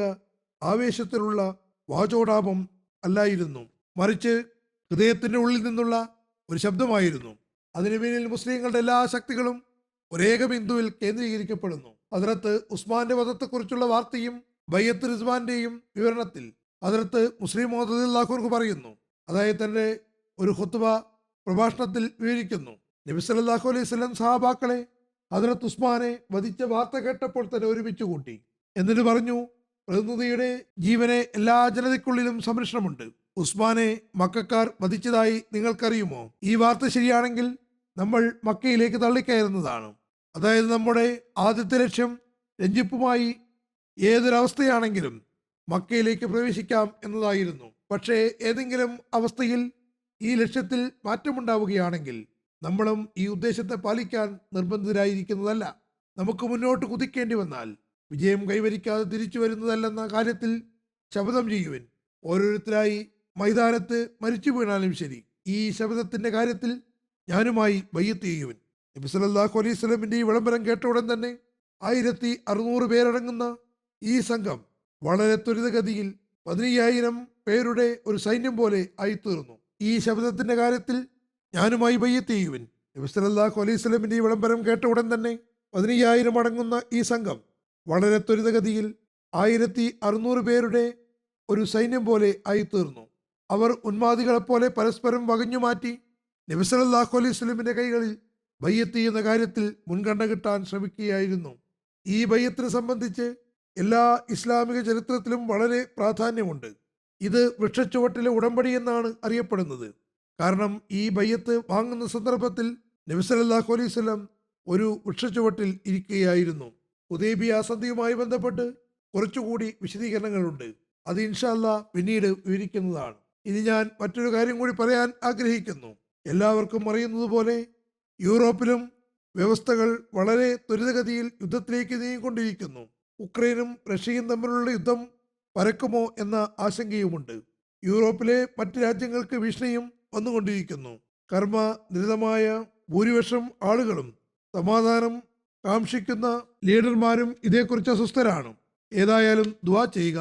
S2: ആവേശത്തിലുള്ള വാചോടാപം അല്ലായിരുന്നു, മറിച്ച് ഹൃദയത്തിന്റെ ഉള്ളിൽ നിന്നുള്ള ഒരു ശബ്ദമായിരുന്നു. അതിനു പിന്നിൽ മുസ്ലിങ്ങളുടെ എല്ലാ ശക്തികളും ഒരേക ബിന്ദുവിൽ കേന്ദ്രീകരിക്കപ്പെടുന്നു. ഹദ്റത്ത് ഉസ്മാന്റെ വധത്തെക്കുറിച്ചുള്ള വാർത്തയും ബയ്യത്ത് റിസ്വാന്റെയും വിവരണത്തിൽ ഹദ്റത്ത് മുസ്ലിം മൗദൂദ് പറയുന്നു. അതായത് തന്റെ ഒരു ഖുത്ബ പ്രഭാഷണത്തിൽ വിവരിക്കുന്നു, നബി സല്ലല്ലാഹു അലൈഹി വസല്ലം സഹാബാക്കളെ ഹദ്റത്ത് ഉസ്മാനെ വധിച്ച വാർത്ത കേട്ടപ്പോൾ തന്നെ ഒരുമിച്ച് കൂട്ടി. എന്നിട്ട് പറഞ്ഞു, പ്രതിനിധിയുടെ ജീവനെ എല്ലാ ജനതയ്ക്കുള്ളിലും സംരക്ഷണമുണ്ട്. ഉസ്മാനെ മക്കാർ വധിച്ചതായി നിങ്ങൾക്കറിയുമോ? ഈ വാർത്ത ശരിയാണെങ്കിൽ നമ്മൾ മക്കയിലേക്ക് തള്ളിക്കയറുന്നതാണ്. അതായത് നമ്മുടെ ആദ്യത്തെ ലക്ഷ്യം രഞ്ജിപ്പുമായി ഏതൊരവസ്ഥയാണെങ്കിലും മക്കയിലേക്ക് പ്രവേശിക്കാം എന്നതായിരുന്നു. പക്ഷേ ഏതെങ്കിലും അവസ്ഥയിൽ ഈ ലക്ഷ്യത്തിൽ മാറ്റമുണ്ടാവുകയാണെങ്കിൽ നമ്മളും ഈ ഉദ്ദേശത്തെ പാലിക്കാൻ നിർബന്ധിതരായിരിക്കുന്നതല്ല. നമുക്ക് മുന്നോട്ട് കുതിക്കേണ്ടി വന്നാൽ വിജയം കൈവരിക്കാതെ തിരിച്ചു വരുന്നതല്ലെന്ന കാര്യത്തിൽ ശപഥം ചെയ്യുവൻ. ഓരോരുത്തരായി മൈതാനത്ത് മരിച്ചു വീണാലും ശരി, ഈ ശപഥത്തിന്റെ കാര്യത്തിൽ ഞാനുമായി ബയ്യത്ത് ചെയ്യുവൻ. നബി സല്ലല്ലാഹു അലൈഹി വസല്ലമിന്റെ ഈ വിളംബരം കേട്ട ഉടൻ തന്നെ 1600 പേരടങ്ങുന്ന ഈ സംഘം വളരെ ത്വരിതഗതിയിൽ 15,000 പേരുടെ ഒരു സൈന്യം പോലെ ആയിത്തീർന്നു. ഈ ശബ്ദത്തിന്റെ കാര്യത്തിൽ ഞാനുമായി ബയ്യത്ത് ചെയ്യുവൻ. നബി സല്ലല്ലാഹു അലൈഹി വസല്ലമിന്റെ ഈ വിളംബരം കേട്ട ഉടൻ തന്നെ 15,000 അടങ്ങുന്ന ഈ സംഘം വളരെ ത്വരിതഗതിയിൽ 1600 പേരുടെ ഒരു സൈന്യം പോലെ ആയിത്തീർന്നു. അവർ ഉന്മാദികളെപ്പോലെ പരസ്പരം വകഞ്ഞു മാറ്റി നബി സല്ലല്ലാഹു അലൈഹി വസല്ലമിന്റെ കൈകളിൽ ബയ്യത്ത് ചെയ്യുന്ന കാര്യത്തിൽ മുൻഗണന കിട്ടാൻ ശ്രമിക്കുകയായിരുന്നു. ഈ ബയ്യത്തിനെ സംബന്ധിച്ച് എല്ലാ ഇസ്ലാമിക ചരിത്രത്തിലും വളരെ പ്രാധാന്യമുണ്ട്. ഇത് വൃക്ഷച്ചുവട്ടിലെ ഉടമ്പടി എന്നാണ് അറിയപ്പെടുന്നത്. കാരണം ഈ ബയ്യത്ത് വാങ്ങുന്ന സന്ദർഭത്തിൽ നബി സല്ലല്ലാഹു അലൈഹി വസല്ലം ഒരു വൃക്ഷച്ചുവട്ടിൽ ഇരിക്കുകയായിരുന്നു. ഹുദൈബിയ സന്ധിയുമായി ബന്ധപ്പെട്ട് കുറച്ചുകൂടി വിശദീകരണങ്ങളുണ്ട്. അത് ഇൻഷാ അല്ലാഹ് പിന്നീട് വിവരിക്കുന്നതാണ്. ഇനി ഞാൻ മറ്റൊരു കാര്യം കൂടി പറയാൻ ആഗ്രഹിക്കുന്നു. എല്ലാവർക്കും അറിയുന്നത് പോലെ യൂറോപ്പിലും വ്യവസ്ഥകൾ വളരെ ത്വരിതഗതിയിൽ യുദ്ധത്തിലേക്ക് നീങ്ങിക്കൊണ്ടിരിക്കുന്നു. ഉക്രൈനും റഷ്യയും തമ്മിലുള്ള യുദ്ധം പരക്കുമോ എന്ന ആശങ്കയുമുണ്ട്. യൂറോപ്പിലെ മറ്റ് രാജ്യങ്ങൾക്ക് ഭീഷണിയും വന്നുകൊണ്ടിരിക്കുന്നു. കർമ്മ നിരതമായ ഭൂരിപക്ഷം ആളുകളും സമാധാനം കാക്ഷിക്കുന്ന ലീഡർമാരും ഇതേക്കുറിച്ച് അസ്വസ്ഥരാണ്. ഏതായാലും ദുആ ചെയ്യുക.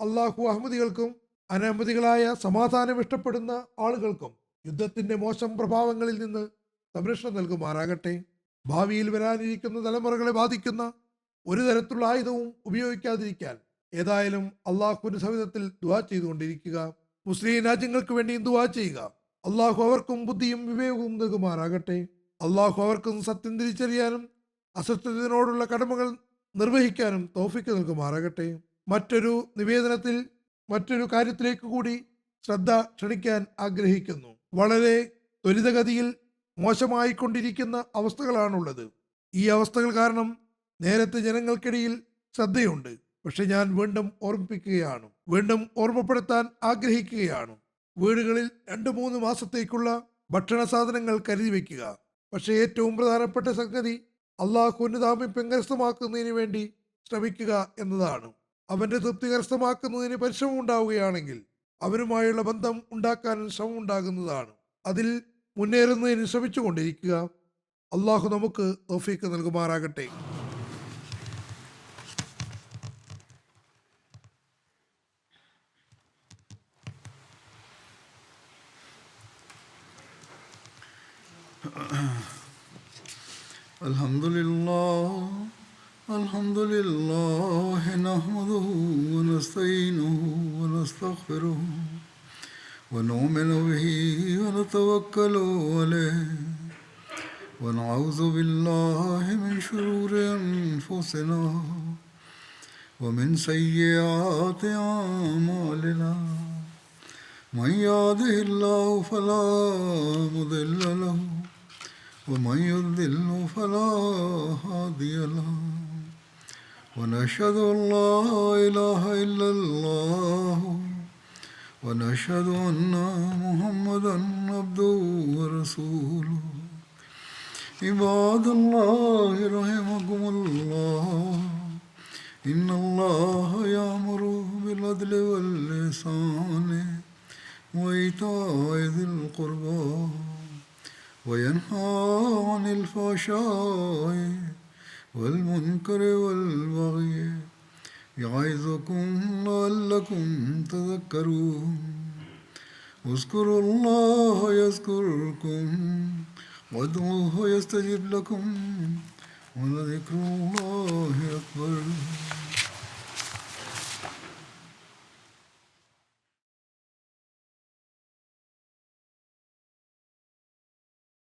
S2: അള്ളാഹു അഹമ്മദികൾക്കും അനഹമ്മദികളായ സമാധാനം ഇഷ്ടപ്പെടുന്ന ആളുകൾക്കും യുദ്ധത്തിന്റെ മോശം പ്രഭാവങ്ങളിൽ നിന്ന് സംരക്ഷണം നൽകുമാറാകട്ടെ. ഭാവിയിൽ വരാനിരിക്കുന്ന തലമുറകളെ ബാധിക്കുന്ന ഒരു തരത്തിലുള്ള ആയുധവും ഉപയോഗിക്കാതിരിക്കാൻ ഏതായാലും അള്ളാഹുവിന്റെ സവിധത്തിൽ ദുആ ചെയ്തുകൊണ്ടിരിക്കുക. മുസ്ലിം രാജ്യങ്ങൾക്ക് വേണ്ടിയും ദുആ ചെയ്യുക. അള്ളാഹു അവർക്കും ബുദ്ധിയും വിവേകവും നൽകുമാറാകട്ടെ. അള്ളാഹു അവർക്കും സത്യം തിരിച്ചറിയാനും അസത്യത്തിനോടുള്ള കടമകൾ നിർവഹിക്കാനും തൗഫീക്ക് നൽകുമാറാകട്ടെ. മറ്റൊരു നിവേദനത്തിൽ മറ്റൊരു കാര്യത്തിലേക്ക് കൂടി ശ്രദ്ധ ക്ഷണിക്കാൻ ആഗ്രഹിക്കുന്നു. വളരെ ത്വരിതഗതിയിൽ മോശമായിക്കൊണ്ടിരിക്കുന്ന അവസ്ഥകളാണുള്ളത്. ഈ അവസ്ഥകൾ കാരണം നേരത്തെ ജനങ്ങൾക്കിടയിൽ ശ്രദ്ധയുണ്ട്. പക്ഷെ ഞാൻ വീണ്ടും ഓർമ്മപ്പെടുത്താൻ ആഗ്രഹിക്കുകയാണ്. വീടുകളിൽ 2-3 മാസത്തേക്കുള്ള ഭക്ഷണ സാധനങ്ങൾ കരുതി വയ്ക്കുക. പക്ഷെ ഏറ്റവും പ്രധാനപ്പെട്ട സംഗതി അള്ളാഹുവിന്റെ സാമീപ്യം കരസ്ഥമാക്കുന്നതിന് വേണ്ടി ശ്രമിക്കുക എന്നതാണ്. അവന്റെ തൃപ്തി കരസ്ഥമാക്കുന്നതിന് പരിശ്രമം ഉണ്ടാവുകയാണെങ്കിൽ അവരുമായുള്ള ബന്ധം ഉണ്ടാക്കാൻ ശ്രമം ഉണ്ടാകുന്നതാണ്. അതിൽ മുന്നേറുന്നതിന് ശ്രമിച്ചുകൊണ്ടിരിക്കുക. അള്ളാഹു നമുക്ക് തൗഫീക്ക് നൽകുമാറാകട്ടെ.
S1: Alhamdulillah nahmaduhu wa nasta'inuhu wa nastaghfiruhu wa nu'minu bihi wa natawakkalu alayhi wa na'udhu billahi min shururi anfusina wa min sayyiati a'malina. Man yahdihillahu fala mudilla lahu ومن يضلل فلا هادي له ونشهد أن لا إله إلا الله ونشهد أن محمدا عبده ورسوله. عباد الله رحمكم الله إن الله يأمر بالعدل والإحسان وإيتاء ذي القربى وينهى عن الفحشاء والمنكر والبغي يعظكم لعلكم تذكرون. اذكروا الله يذكركم وادعوه يستجب لكم ولذكر الله أكبر.